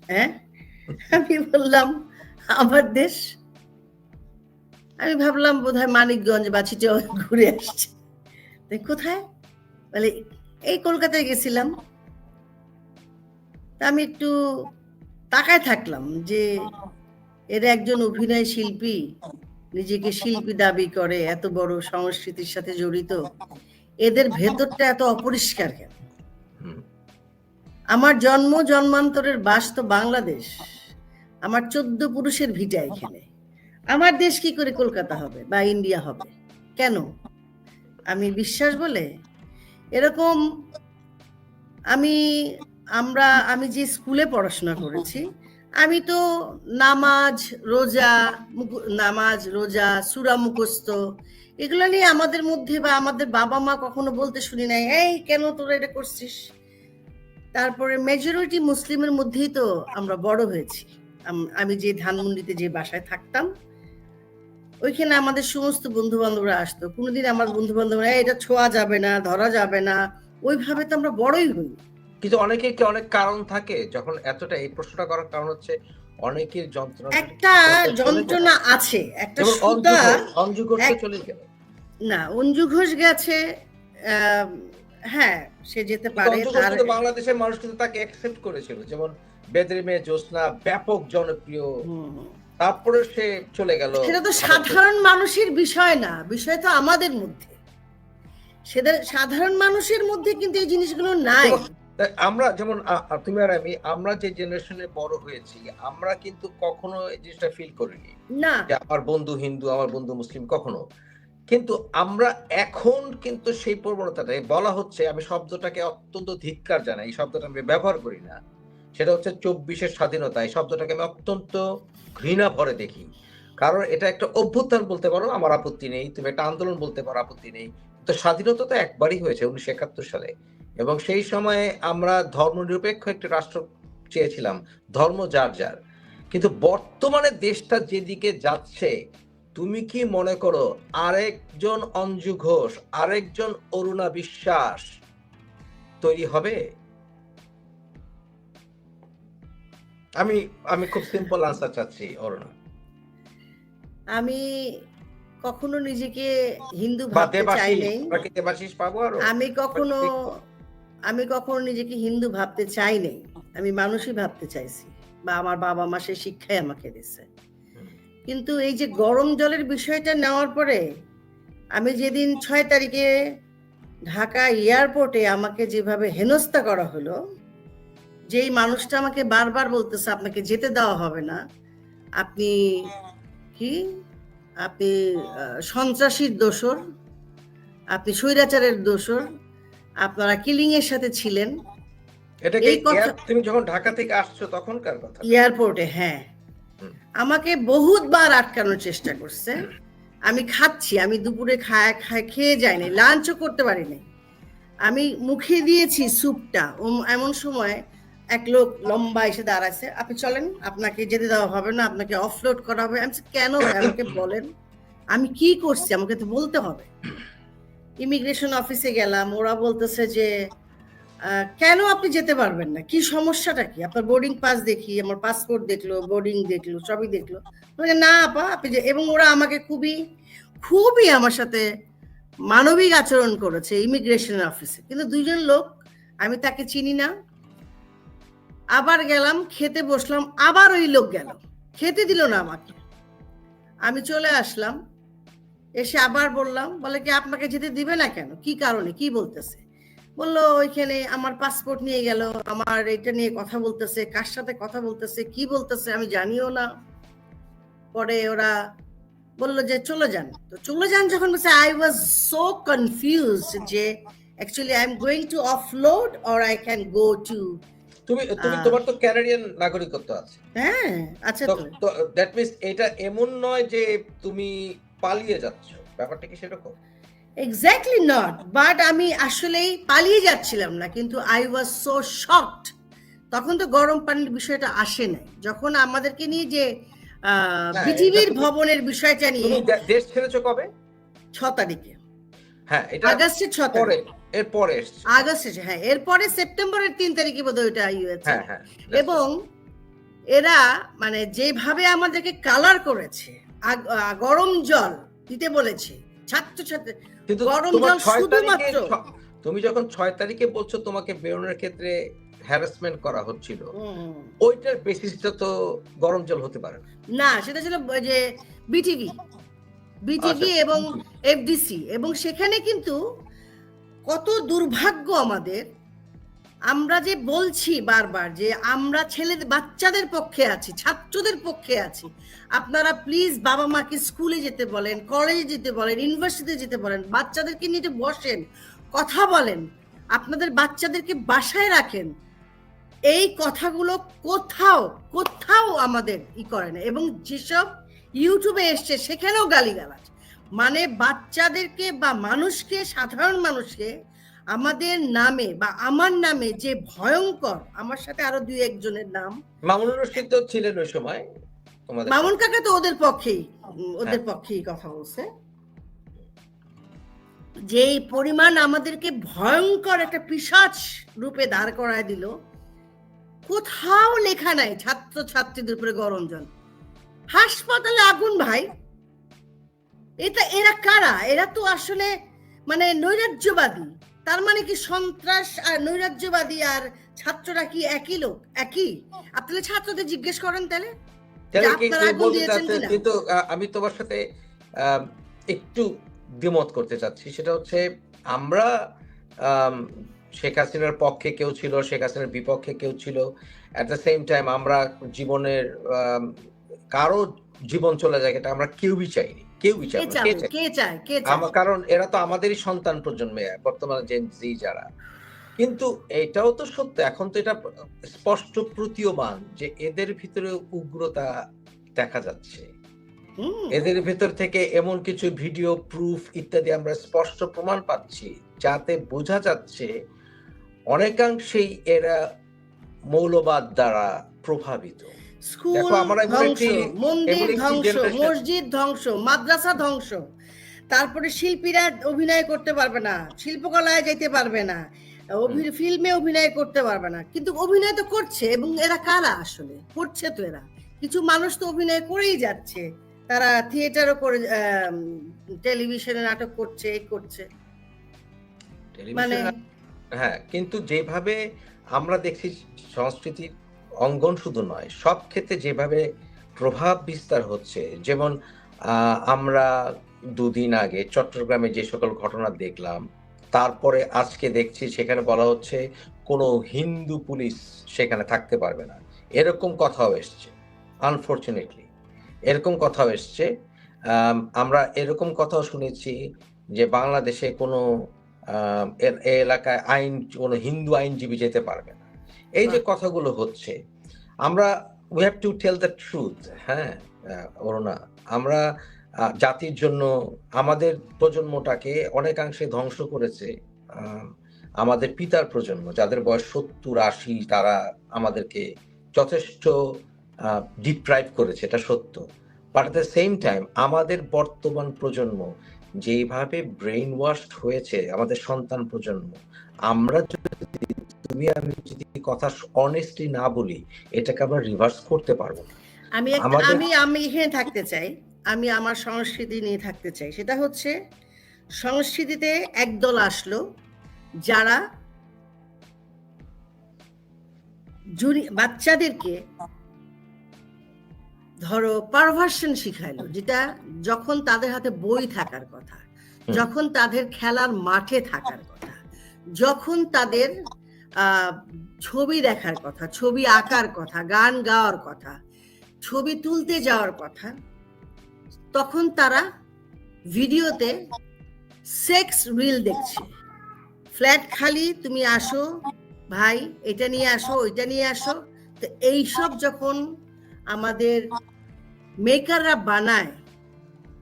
হ্যাঁ, আমি বললাম আমার দেশ। আমি ভাবলাম বোধহয় মানিকগঞ্জ বা চিটাগাং ঘুরে আসছে। কোথায়? বলে এই কলকাতায় গেছিলাম। আমি একটু তাকায় থাকলাম যে এর একজন অভিনয় শিল্পী, নিজেকে শিল্পী দাবি করে, এত বড় সংস্কৃতির সাথে জড়িত, এদের ভেতরটা এত অপরিষ্কার কেন? আমার জন্মান্তরের বাস তো বাংলাদেশ, আমার 14 পুরুষের ভিটা এখানে। আমার দেশ কি করে কলকাতা হবে বা ইন্ডিয়া হবে? কেন? আমি বিশ্বাস বলে এরকম। আমি যে স্কুলে পড়াশোনা করেছি, আমি তো নামাজ রোজা সূরা মুখস্থ এগুলো নিয়ে আমাদের মধ্যে বা আমাদের বাবা মা কখনো বলতে শুনি নাই, এই কেন তোরা এটা করছিস। তারপরে মেজরিটি মুসলিমের মধ্যেই তো আমরা বড় হয়েছি। আমি যে ধানমন্ডিতে যে বাসায় থাকতাম, ওইখানে আমাদের সমস্ত বন্ধু বান্ধবরা আসতো। কোনোদিন আমার বন্ধু বান্ধবরা এটা ছোঁয়া যাবে না, ধরা যাবে না, ওইভাবে তো আমরা বড়ই হই। কিন্তু অনেকের কি অনেক কারণ থাকে যখন এতটা এই প্রশ্নটা করার কারণ হচ্ছে অনেকের যন্ত্রণা একটা যন্ত্রণা আছে, একটা যেমন সুতা। অঞ্জু ঘোষ তো চলে গেল। না, অঞ্জু ঘোষ গেছে, হ্যাঁ সে যেতে পারে। অঞ্জু ঘোষ কিন্তু বাংলাদেশের মানুষ কিন্তু তাকে অ্যাকসেপ্ট করেছিল, যেমন বেদরি মেয়ে জ্যোৎস্না ব্যাপক জনপ্রিয়, তারপরে সে চলে গেল। সেটা তো সাধারণ মানুষের বিষয় না, বিষয় তো আমাদের মধ্যে। সেটা সাধারণ মানুষের মধ্যে কিন্তু এই জিনিসগুলো নাই। আমরা যেমন তুমি আর আমি, আমরা যে জেনারেশনে বড় হয়েছি, আমরা কিন্তু কখনো এই জিনিসটা ফিল করিনি না, যে আমার বন্ধু হিন্দু, আমার বন্ধু মুসলিম, কখনো। কিন্তু আমরা এখন কিন্তু সেই প্রবণতাটাই বলা হচ্ছে, আমি শব্দটাকে অত্যন্ত ধিক্কার জানাই, এই শব্দটা আমি ব্যবহার করি না, সেটা হচ্ছে 24-এর স্বাধীনতা। এই শব্দটাকে আমি অত্যন্ত ঘৃণা ভরে দেখি, কারণ এটা একটা অভ্যুত্থান বলতে পারো, আমার আপত্তি নেই, তুমি একটা আন্দোলন বলতে পারো, আপত্তি নেই, তো স্বাধীনতা তো একবারই হয়েছে 1971 সালে, এবং সেই সময়ে আমরা ধর্মনিরপেক্ষ একটি রাষ্ট্র চেয়েছিলাম, ধর্ম যার যার। কিন্তু বর্তমানে দেশটা যেদিকে যাচ্ছে, তুমি কি মনে করো আরেকজন অঞ্জু ঘোষ, আরেকজন অরুণা বিশ্বাস তৈরি হবে? আমি খুব সিম্পল আনসার চাচ্ছি অরুণা। আমি কখনো নিজেকে হিন্দু ভাবতে চাই নাই। দেবাশিস পাবো। আর আমি কখনো নিজেকে হিন্দু ভাবতে চাই নাই, আমি মানুষই ভাবতে চাইছি, বা আমার বাবা মা সে শিক্ষাই আমাকে দিছে। কিন্তু এই যে গরম জলের বিষয়টা নেওয়ার পরে, আমি যেদিন 6 তারিখে ঢাকা এয়ারপোর্টে আমাকে যেভাবে হেনস্থা করা হলো, যেই মানুষটা আমাকে বারবার বলতেছে আপনাকে যেতে দেওয়া হবে না, আপনি সন্ত্রাসীর দোসর, আপনি স্বৈরাচারের দোসর, আপনারা কিলিং এর সাথে ছিলেন। এটা কি তুমি যখন ঢাকা থেকে আসছো তখনকার কথা? এয়ারপোর্টে, হ্যাঁ, আমাকে বহুতবার আটকানোর চেষ্টা করছে। আমি খাচ্ছি, আমি দুপুরে খেয়ে যাইনি, লাঞ্চও করতে পারিনি, আমি মুখে দিয়েছি স্যুপটা। এমন সময় এক লোক লম্বা এসে দাঁড়াচ্ছে, আপনি চলেন, আপনাকে যেতে দেওয়া হবে না, আপনাকে অফলোড করা হবে। আমি কেন ভাই, আমাকে বলেন আমি কি করছি, আমাকে তো বলতে হবে। ইমিগ্রেশন অফিসে গেলাম, ওরা বলতেছে যে কেন আপনি যেতে পারবেন না, কি সমস্যাটা কি, আপনার বোর্ডিং পাস দেখি, আমার পাসপোর্ট দেখলো, বোর্ডিং দেখলো, সবই দেখলো। না আপা আপনি, এবং ওরা আমাকে খুবই খুবই আমার সাথে মানবিক আচরণ করেছে ইমিগ্রেশন অফিসে। কিন্তু দুইজন লোক, আমি তাকে চিনি না। আবার গেলাম, খেতে বসলাম, আবার ওই লোক গেল, খেতে দিল না আমাকে। আমি চলে আসলাম, এসে আবার বললাম, বলে কি আপনাকে যেতে দিবে না কেন, কি কারণে, কি বলতেছে? বললো ওইখানে আমার পাসপোর্ট নিয়ে গেল, আমার এটা নিয়ে কথা বলতেছে, কার সাথে কথা বলতেছে, কি বলতেছে আমি জানিও না। পরে ওরা বললো যে চলে যান। তো চলে যান যখন বলছে, আই ওয়াজ সো কনফিউজড যে actually I am going to offload or I can go to. তুমি তোমার তো ক্যানাডিয়ান নাগরিকত্ব আছে। হ্যাঁ, আচ্ছা। তো দ্যাট মিন্স এটা এমন নয় যে তুমি পালিয়ে যাচ্ছ, ব্যাপারটা কি সেরকম? এক্স্যাক্টলি নট, বাট আমি আসলেই পালিয়ে যাচ্ছিলাম না, কিন্তু আই ওয়াজ সো শকড। তখন তো গরম পানির বিষয়টা আসে নাই, যখন আমাদেরকে নিয়ে যে বিটিভির ভবনের বিষয়টা নিয়ে। দেশ ছেড়েছো কবে? 6 তারিখে। হ্যাঁ, এটা আগস্টের 6 তারিখ। এরপরে আগস্টে, হ্যাঁ, এরপরে সেপ্টেম্বরের 3 তারিখে বোধহয় ওইটা হয়েছে। হ্যাঁ। এবং এরা মানে যেভাবে আমাদেরকে কালার করেছে, গরম জল দিতে বলেছে ছাত্রছাত্রী, গরম জল শুধুমাত্র। তুমি যখন 6 তারিখে বলছো তোমাকে বেরোনোর ক্ষেত্রে হ্যারাসমেন্ট করা হচ্ছিল, ওইটার বেসিসটা তো গরম জল হতে পারে না, সেটা ছিল যে বিটিভি এবং এফডিসি। এবং সেখানে কিন্তু কত দুর্ভাগ্য আমাদের, আমরা যে বলছি বারবার যে আমরা বাচ্চাদের পক্ষে আছি, ছাত্রদের পক্ষে আছি, আপনারা প্লিজ বাবা মাকে স্কুলে যেতে বলেন, কলেজে যেতে বলেন, ইউনিভার্সিটিতে যেতে বলেন, বাচ্চাদেরকে নিয়ে বসেন, কথা বলেন, আপনাদের বাচ্চাদেরকে বাসায় রাখেন। এই কথাগুলো কোথাও আমাদের করে না। এবং যেসব ইউটিউবে এসছে সেখানেও গালিগালাজ, মানে বাচ্চাদেরকে বা মানুষকে, সাধারণ মানুষকে আমাদের নামে বা আমার নামে যে ভয়ঙ্কর, আমার সাথে আরো 2-1 জনের নাম, মামুনুর রশিদ তো ছিলেন ওই সময়, মামুন কাকা তো ওদের পক্ষেই কথা বলছে। যেই পরিমাণ আমাদেরকে ভয়ঙ্কর একটা পিশাচ রূপে দাঁড় করায় দিল, কোথাও লেখা নাই ছাত্র ছাত্রীদের উপরে গরম জল। হাসপাতালে আগুন ভাই, এরা কারা? এরা তো আসলে মানে নৈরাজ্যবাদী। তার মানে কি সন্ত্রাস আর নৈরাজ্যবাদী আর ছাত্ররা কি একই লোক? একই? আপনারা ছাত্রদের জিজ্ঞেস করেন তাহলে আপনারা আগুন দিয়েছেন কিনা। কিন্তু আমি তোমার সাথে একটু দ্বিমত করতে চাচ্ছি। সেটা হচ্ছে আমরা শেখ হাসিনার পক্ষে কেউ ছিল, শেখ হাসিনার বিপক্ষে কেউ ছিল। অ্যাট দ্য সেম টাইম আমরা জীবনের কারো জীবন চলে যায় এটা আমরা কেউই চাইনি, কেউই চাই না। কে চায়? কারণ এরা তো আমাদেরই সন্তান প্রজন্মে বর্তমানে জেন জি যারা। কিন্তু এটাও তো সত্য, এখন তো এটা স্পষ্ট প্রতীয়মান যে এদের ভিতরে উগ্রতা দেখা যাচ্ছে। এদের ভেতর থেকে এমন কিছু ভিডিও প্রুফ ইত্যাদি আমরা স্পষ্ট প্রমাণ পাচ্ছি, যাতে বোঝা যাচ্ছে অনেকাংশেই এরা মৌলবাদ দ্বারা প্রভাবিত। স্কুল ধ্বংস, মন্দির ধ্বংস, মসজিদ ধ্বংস, মাদ্রাসা ধ্বংস, তারপরে শিল্পীরা অভিনয় করতে পারবে না, শিল্পকলায় যেতে পারবে না, ফিল্মে অভিনয় করতে পারবে না। কিন্তু অভিনয় তো করছে। এবং এরা কারা আসলে? করছে তো এরা, কিছু মানুষ তো অভিনয় করেই যাচ্ছে, তারা থিয়েটারও করে, টেলিভিশনে নাটক করছে, মানে হ্যাঁ। কিন্তু যেভাবে আমরা দেখছি সংস্কৃতির অঙ্গন শুধু নয়, সব ক্ষেত্রে যেভাবে প্রভাব বিস্তার হচ্ছে, যেমন আমরা দুদিন আগে চট্টগ্রামে যে সকল ঘটনা দেখলাম, তারপরে আজকে দেখছি সেখানে বলা হচ্ছে কোনো হিন্দু পুলিশ সেখানে থাকতে পারবে না, এরকম কথাও এসছে। আনফরচুনেটলি এরকম কথাও এসছে। আমরা এরকম কথাও শুনেছি যে বাংলাদেশে কোনো এলাকায় কোনো হিন্দু আইনজীবী যেতে পারবে না। এই যে কথাগুলো হচ্ছে, আমরা we have to tell the truth. হ্যাঁ অরুণা, আমরা জাতির জন্য আমাদের প্রজন্মটাকে অনেকাংশে ধ্বংস করেছে আমাদের পিতার প্রজন্ম, যাদের বয়স 70-80, তারা আমাদেরকে যথেষ্ট ডিপ্রাইভ করেছে, এটা সত্য। But at the same time আমাদের বর্তমান প্রজন্ম যেভাবে ব্রেইন ওয়াশড হয়েছে, আমাদের সন্তান প্রজন্ম, আমরা তুমি আমি যদি কথা অনেস্টলি না বলি, এটাকে আমরা রিভার্স করতে পারবো না। আমি এখানে থাকতে চাই, আমি আমার সংস্কৃতি নিয়ে থাকতে চাই। সেটা হচ্ছে সংস্কৃতিতে একদল আসলো যারা বাচ্চাদেরকে ধরো পারভার্সন শিখাইলো, যেটা যখন তাদের হাতে বই থাকার কথা, যখন তাদের খেলার মাঠে থাকার কথা, যখন তাদের ছবি দেখার কথা, ছবি আঁকার কথা, গান গাওয়ার কথা, ছবি তুলতে যাওয়ার কথা, তখন তারা ভিডিওতে সেক্স রিল দেখছে। ফ্ল্যাট খালি, তুমি আসো ভাই, এটা নিয়ে আসো, ওইটা নিয়ে আসো। তো এইসব যখন আমাদের মেকাররা বানায়,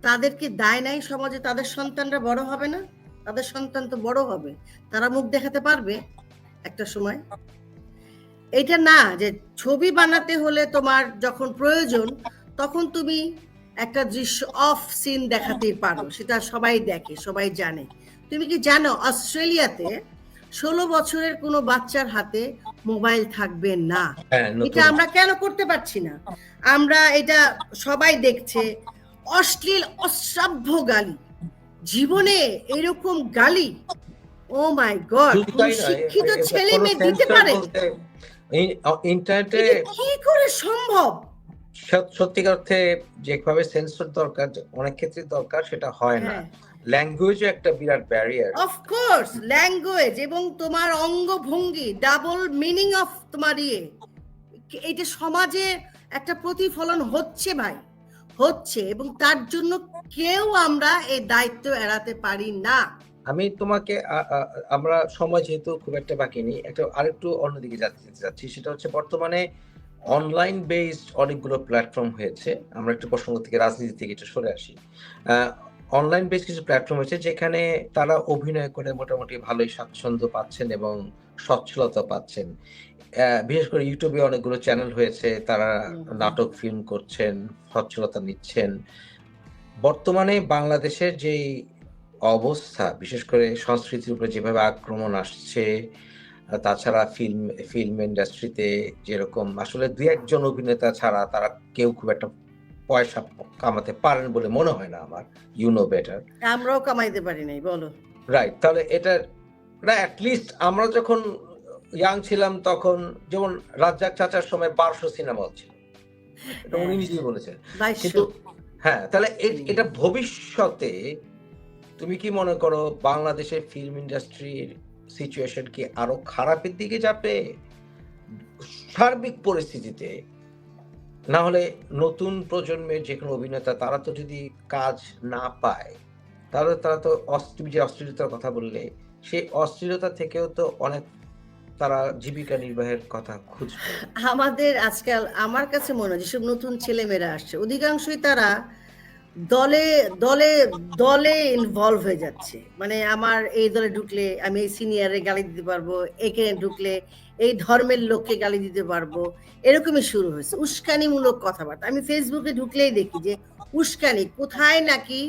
তাদেরকে দায় নাই সমাজে তাদের সন্তানরা বড় হবে না? তাদের সন্তান তো বড় হবে, তারা মুখ দেখাতে পারবে একটা সময়। এটা না যে ছবি বানাতে হলে তোমার যখন প্রয়োজন তখন তুমি একটা দৃশ্য অফ সিন দেখাতেই পারো, সেটা সবাই দেখে, সবাই জানে। তুমি কি জানো অস্ট্রেলিয়াতে 16 বছরের কোনো বাচ্চার হাতে মোবাইল থাকবে না? এটা আমরা কেন করতে পারছি না? আমরা এটা সবাই দেখছে, অশ্লীল অসভ্য গালি, জীবনে এরকম গালি, ও মাই গড, শিক্ষিত ছেলে মেয়ে দিতে পারে? ইন্টারনেটে কি করে সম্ভব? সত্যিকার অর্থে যেভাবে সেন্সর দরকার, অনেক ক্ষেত্রে দরকার, সেটা হয় না। ল্যাঙ্গুয়েজ একটা বিরাট ব্যারিয়ার। অফ কোর্স ল্যাঙ্গুয়েজ এবং তোমার অঙ্গভঙ্গি, ডাবল মিনিং অফ তোমার এটা সমাজে একটা প্রতিফলন হচ্ছে ভাই, হচ্ছে। এবং তার জন্য কেউ আমরা এই দায়িত্ব এড়াতে পারি না। আমি তোমাকে আমরা সময় যেহেতু খুব একটা বাকি নেই, একটা আরেকটু অন্যদিকে যাচ্ছি। সেটা হচ্ছে বর্তমানে অনলাইন বেসড অনেকগুলো প্ল্যাটফর্ম হয়েছে। আমরা একটু প্রসঙ্গ থেকে রাজনীতি থেকে একটু সরে আসি। অনলাইন বেস কিছু প্ল্যাটফর্ম হয়েছে যেখানে তারা অভিনয় করে মোটামুটি ভালোই স্বাচ্ছন্দ্য পাচ্ছেন এবং সচ্ছলতা পাচ্ছেন। বিশেষ করে ইউটিউবে অনেকগুলো চ্যানেল হয়েছে, তারা নাটক ফিল্ম করছেন, সচ্ছলতা নিচ্ছেন। বর্তমানে বাংলাদেশের যেই অবস্থা, বিশেষ করে সংস্কৃতির উপরে যেভাবে আক্রমণ আসছে, তাছাড়া ফিল্ম ইন্ডাস্ট্রিতে যেরকম আসলে ২-১ জন অভিনেতা ছাড়া তারা কেউ খুব একটা পয়সা কামাতে পারেন বলে মনে হয় না আমার। You know better. আমরাও কামাইতে পারি নাই, বলো। রাইট। তাহলে এটা না, এট লিস্ট আমরা যখন ইয়াং ছিলাম তখন যেমন রাজ্জাক চাচার সময় ১২০০ সিনেমা হচ্ছিল। এটা উনি নিজেই বলেছেন। ২২০০। কিন্তু হ্যাঁ, তাহলে এটা ভবিষ্যতে তুমি কি মনে করো বাংলাদেশের ফিল্ম ইন্ডাস্ট্রির সিচুয়েশন কি আরো খারাপের দিকে যাবে সার্বিক পরিস্থিতিতে? না হলে নতুন প্রজন্মের যে কোনো অভিনেতা তারা তো যদি কাজ না পায়, তাহলে তারা তো তুমি যে অশ্লীলতার কথা বললে, সেই অশ্লীলতা থেকেও তো অনেক তারা জীবিকা নির্বাহের কথা খুঁজবে। আমাদের আজকাল আমার কাছে মনে হয় যেসব নতুন ছেলেমেয়েরা আসছে অধিকাংশই তারা দলে দলে দলে ইনভলভ হয়ে যাচ্ছে। মানে আমার এই দলে ঢুকলে আমি এই সিনিয়রে গালি দিতে পারবো, এখানে ঢুকলে এই ধর্মের লোককে গালি দিতে পারবো, এরকমই শুরু হয়েছে উস্কানিমূলক কথাবার্তা। আমি ফেসবুকে ঢুকলেই দেখি যে উস্কানি কোথায়, নাকি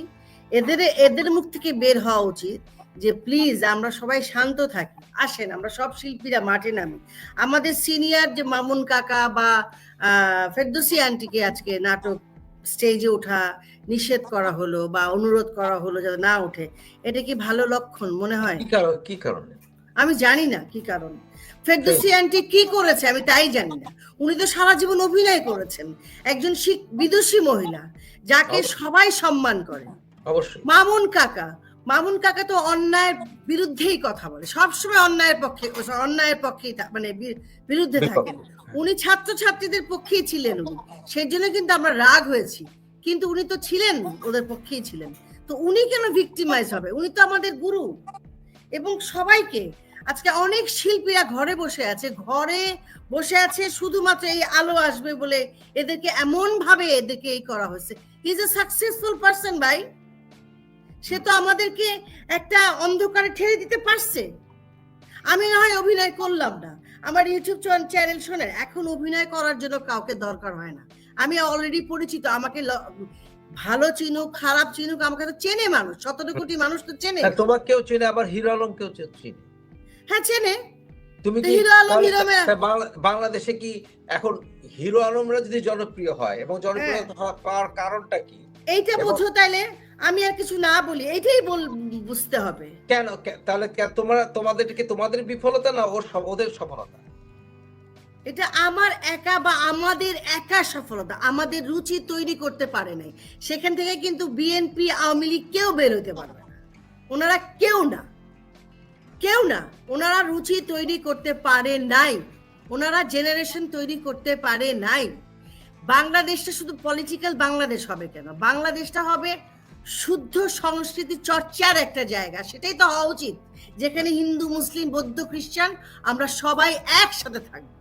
এদের মুখ থেকে বের হওয়া উচিত যে প্লিজ আমরা সবাই শান্ত থাকি, আসেন আমরা সব শিল্পীরা মাঠে নামি। আমাদের সিনিয়র যে মামুন কাকা বা ফেরদৌসী আন্টিকে আজকে নাটক স্টেজে ওঠা নিষেধ করা হলো বা অনুরোধ করা হলো যাতে না ওঠে, এটা কি ভালো লক্ষণ মনে হয়? কি কারণে আমি জানি না কি কারণ। ফেরদৌসী আন্টি কি করেছে আমি তাই জানি না। উনি তো সারা জীবন অভিনয় করেছেন, একজন বিদুষী মহিলা যাকে সবাই সম্মান করে। অবশ্যই মামুন কাকা তো অন্যায়ের বিরুদ্ধেই কথা বলে, সবসময় অন্যায়ের পক্ষেই মানে বিরুদ্ধে থাকেন। উনি ছাত্রছাত্রীদের পক্ষেই ছিলেন, উনি সেই জন্য কিন্তু আমরা রাগ হয়েছি, কিন্তু উনি তো ছিলেন ওদের পক্ষেই ছিলেন। তো উনি কেন ভিক্টিমাইজ হবে? উনি তো আমাদের গুরু। এবং সবাইকে আজকে অনেক শিল্পীরা ঘরে বসে আছে শুধুমাত্র এই আলো আসবে বলে এদেরকে এমন ভাবে এই করা হয়েছে। He is a successful person ভাই, সে তো আমাদেরকে একটা অন্ধকারে ঠেলে দিতে পারছে। আমি না হয় অভিনয় করলাম না, আমার ইউটিউব চ্যানেল শোনেন, এখন অভিনয় করার জন্য কাউকে দরকার হয় না। আমি অলরেডি পরিচিত, আমাকে ভালো চিনুক খারাপ চিনুক আমাকে তো চেনে মানুষ, ১৭ কোটি মানুষ তো চেনে। তোমার কেউ চেনে, আবার হিরো আলম কেউ চেনে। হ্যাঁ চেনে। তুমি কি বাংলাদেশে কি এখন হিরো আলমরা যদি জনপ্রিয় হয় এবং জনপ্রিয় হওয়ার কারণটা কি এইটা বুঝো, তাইলে আমি আর কিছু না বলি, এইটাই বুঝতে হবে। কেন তাহলে তোমাদের বিফলতা না ওদের সফলতা? এটা আমার একা বা আমাদের একা সফলতা, আমাদের রুচি তৈরি করতে পারে নাই। সেখান থেকে কিন্তু বিএনপি আওয়ামী লীগ কেউ বের হতে পারবে না, ওনারা কেউ না, ওনারা রুচি তৈরি করতে পারে নাই, ওনারা জেনারেশন তৈরি করতে পারে নাই। বাংলাদেশটা শুধু পলিটিক্যাল বাংলাদেশ হবে কেন? বাংলাদেশটা হবে শুদ্ধ সংস্কৃতি চর্চার একটা জায়গা, সেটাই তো হওয়া উচিত, যেখানে হিন্দু মুসলিম বৌদ্ধ খ্রিস্টান আমরা সবাই একসাথে থাকবো।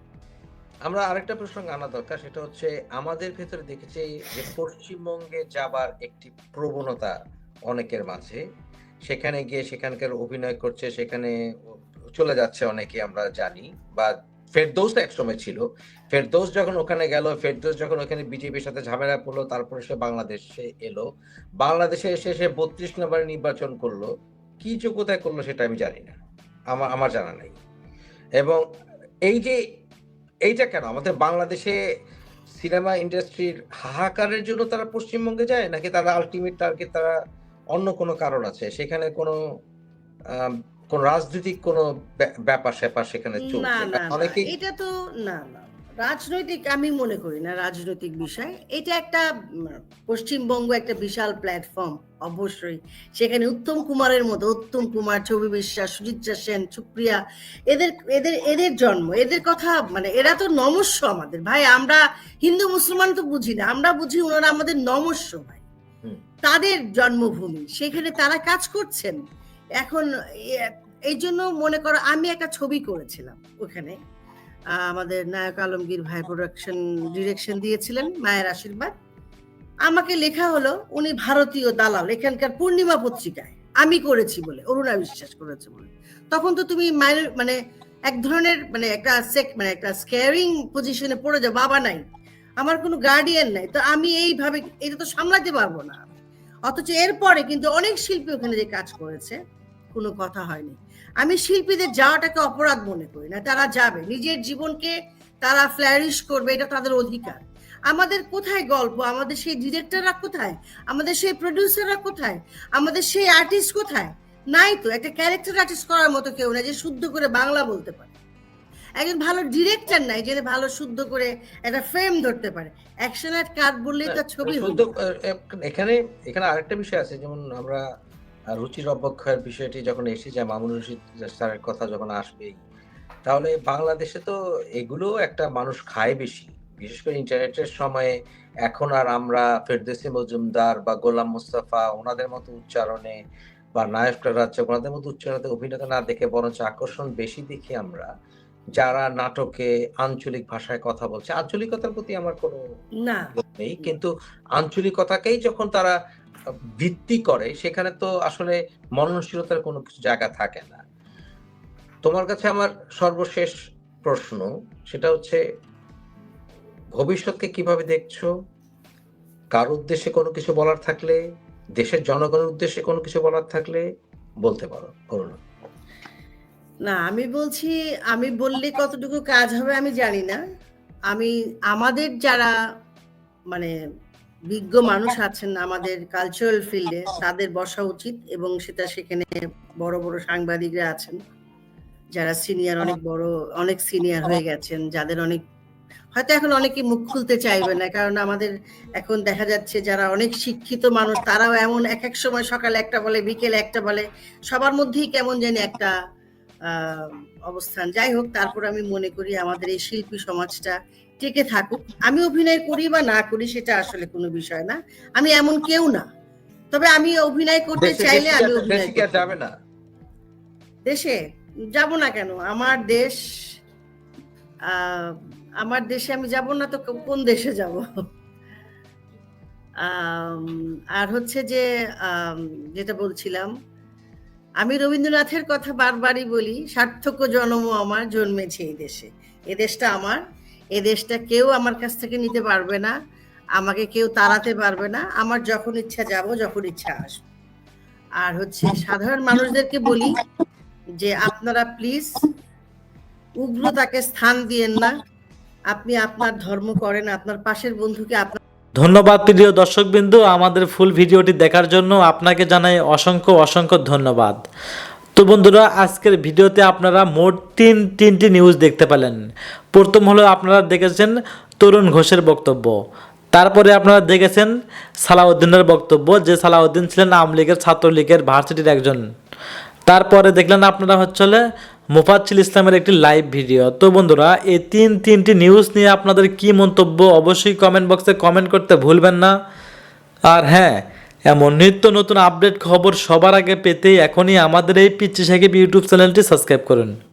আমরা আরেকটা প্রসঙ্গ আনা দরকার, সেটা হচ্ছে আমাদের ভেতরে দেখেছি যে পশ্চিমবঙ্গে যাবার একটি প্রবণতা অনেকের মাঝে, সেখানে গিয়ে সেখানকার অভিনয় করছে, সেখানে চলে যাচ্ছে অনেকে আমরা জানি। বা ফেরদৌস একসময় ছিল, ফেরদৌস যখন ওখানে গেল, ফেরদৌস যখন ওখানে বিজেপির সাথে ঝামেলা পড়লো, তারপরে সে বাংলাদেশে এলো, বাংলাদেশে এসে সে ৩২ নম্বরে নির্বাচন করলো। কি যোগ্যতায় করলো সেটা আমি জানি না, আমার জানা নাই। এবং এইটা কেন আমাদের বাংলাদেশে সিনেমা ইন্ডাস্ট্রির হাহাকারের জন্য তারা পশ্চিমবঙ্গে যায়, নাকি তারা আলটিমেট টার্গেট তারা অন্য কোনো কারণ আছে? সেখানে কোনো রাজনৈতিক কোনো ব্যাপার স্যাপার সেখানে চলছে? এটা তো না রাজনৈতিক, আমি মনে করি না রাজনৈতিক বিষয়। এটা একটা পশ্চিমবঙ্গ একটা বিশাল প্ল্যাটফর্ম, অবশ্যই সেখানে উত্তম কুমার, ছবি বিশ্বাস, সুচিত্রা সেন, সুপ্রিয়া, এদের জন্ম, এদের কথা, মানে এরা তো নমস্য আমাদের ভাই। আমরা হিন্দু মুসলমান তো বুঝি না, আমরা বুঝি ওনারা আমাদের নমস্য ভাই, তাদের জন্মভূমি, সেখানে তারা কাজ করছেন। এখন এই জন্য মনে করো আমি একটা ছবি করেছিলাম ওখানে, আমাদের নায়ক আলমগীর ভাই ডিরেকশন দিয়েছিলেন, মায়ের আশীর্বাদ। আমাকে লেখা হলো উনি ভারতীয় দালাল এখানকার পূর্ণিমা পত্রিকায়, আমি করেছি বলে, অরুণা বিশ্বাস করেছে বলে। তখন তো তুমি মানে এক ধরনের মানে একটা স্কেয়ারিং পজিশনে পড়ে যাও, বাবা নাই, আমার কোনো গার্ডিয়ান নাই, তো আমি এইভাবে এটা তো সামলাতে পারবো না। অথচ এরপরে কিন্তু অনেক শিল্পী ওখানে যে কাজ করেছে কোনো কথা হয়নি। আমি শিল্পীদের যাওয়াটাকে অপরাধ মনে করি না, তারা যাবে, নিজের জীবনকে তারা ফ্লারিশ করবে, এটা তাদের অধিকার। আমাদের কোথায় গল্প, আমাদের সেই ডিরেক্টররা কোথায়, আমাদের সেই প্রডিউসাররা কোথায়, আমাদের সেই আর্টিস্ট কোথায়? নাই তো। একটা ক্যারেক্টার আর্টিস্ট করার মতো কেউ না যে শুদ্ধ করে বাংলা বলতে পারে, একজন ভালো ডিরেক্টর নাই যে ভালো শুদ্ধ করে একটা ফ্রেম ধরতে পারে। অ্যাকশন আর কাট বললেই তার ছবি শুদ্ধ। এখানে আরেকটা বিষয় আছে, যেমন আমরা রুচির অবক্ষয়ের বিষয়টি যখন এসে যায়, মামুন রশিদ স্যারের কথা যখন আসবেই, তাহলে বাংলাদেশে তো এগুলো একটা মানুষ খায় বেশি, বিশেষ করে ইন্টারনেটের সময়ে। এখন আর আমরা ফেরদৌসী মজুমদার বা গোলাম মুস্তাফা ওনাদের মতো উচ্চারণে, বা নায়ক রাজ্জাক ওনাদের মতো উচ্চারণে অভিনেতা না দেখে বরঞ্চ আকর্ষণ বেশি দেখি আমরা যারা নাটকে আঞ্চলিক ভাষায় কথা বলছে। আঞ্চলিকতার প্রতি আমার কোনো না নেই, কিন্তু আঞ্চলিকতাকেই যখন তারা ভিত্তি করে, সেখানে তো আসলে মননশীলতার কোনো কিছু জায়গা থাকে না। তোমার কাছে আমার সর্বশেষ প্রশ্ন, সেটা হচ্ছে ভবিষ্যৎকে কিভাবে দেখছো? কার উদ্দেশ্যে কোনো কিছু বলার থাকলে, দেশের জনগণের উদ্দেশ্যে কোনো কিছু বলার থাকলে বলতে পারো, করুন। না, আমি বলছি, আমি বললে কতটুকু কাজ হবে আমি জানি না। আমাদের যারা মানে বিজ্ঞ মানুষ আছেন আমাদের কালচারাল ফিল্ডে, তাদের বসা উচিত, এবং সেখানে বড় বড় সাংবাদিকরা আছেন যারা সিনিয়র, অনেক বড়, অনেক সিনিয়র হয়ে গেছেন, যাদের অনেক হয়তো এখন অনেকে মুখ খুলতে চাইবে না, কারণ আমাদের এখন দেখা যাচ্ছে যারা অনেক শিক্ষিত মানুষ তারাও এমন এক এক সময় সকালে একটা বলে, বিকেলে একটা বলে, সবার মধ্যেই কেমন জানি একটা অবস্থান। যাই হোক, তারপর আমি মনে করি আমাদের এই শিল্পী সমাজটা টিকে থাকুক। আমি অভিনয় করি বা না করি সেটা আসলে কোনো বিষয় না, আমি এমন কেউ না। তবে আমি অভিনয় করতে চাইলে আমি অভিনয় যাবে না, দেশে যাব না কেন? আমার দেশে আমি যাব না তো কোন দেশে যাব? আর হচ্ছে যে যেটা বলছিলাম, আমি রবীন্দ্রনাথের কথা বারবারই বলি, সার্থক জন্ম আমার জন্মেছে এই দেশে, এ দেশটা আমার, এ দেশটা কেউ আমার কাছ থেকে নিতে পারবে না, আমাকে কেউ তাড়াতে পারবে না, আমার যখন ইচ্ছা যাব, যখন ইচ্ছা আসবো। আর হচ্ছে সাধারণ মানুষদেরকে বলি যে আপনারা প্লিজ উগ্রতাকে স্থান দিয়েন না, আপনি আপনার ধর্ম করেন, আপনার পাশের বন্ধুকে আপনার। ধন্যবাদ প্রিয় দর্শকবৃন্দু, আমাদের ফুল ভিডিওটি দেখার জন্য আপনাকে জানাই অসংখ্য অসংখ্য ধন্যবাদ। তো বন্ধুরা, আজকের ভিডিওতে আপনারা মোট তিনটি নিউজ দেখতে পেলেন। প্রথম হলো আপনারা দেখেছেন তরুণ ঘোষের বক্তব্য, তারপরে আপনারা দেখেছেন সালাউদ্দিনের বক্তব্য, যে সালাউদ্দিন ছিলেন আওয়ামী লীগের ছাত্রলীগের ভার্সিটির একজন। তারপরে দেখলেন আপনারা হচ্ছে মোফাজ্জল ইসলামের একটি লাইভ ভিডিও। তো বন্ধুরা, এই তিনটি নিউজ নিয়ে আপনাদের কি মন্তব্য অবশ্যই কমেন্ট বক্সে কমেন্ট করতে ভুলবেন না। আর হ্যাঁ, এমন নিত্য নতুন আপডেট খবর সবার আগে পেতে এখনই আমাদের এই পিচ্চি সাকিব ইউটিউব চ্যানেলটি সাবস্ক্রাইব করুন।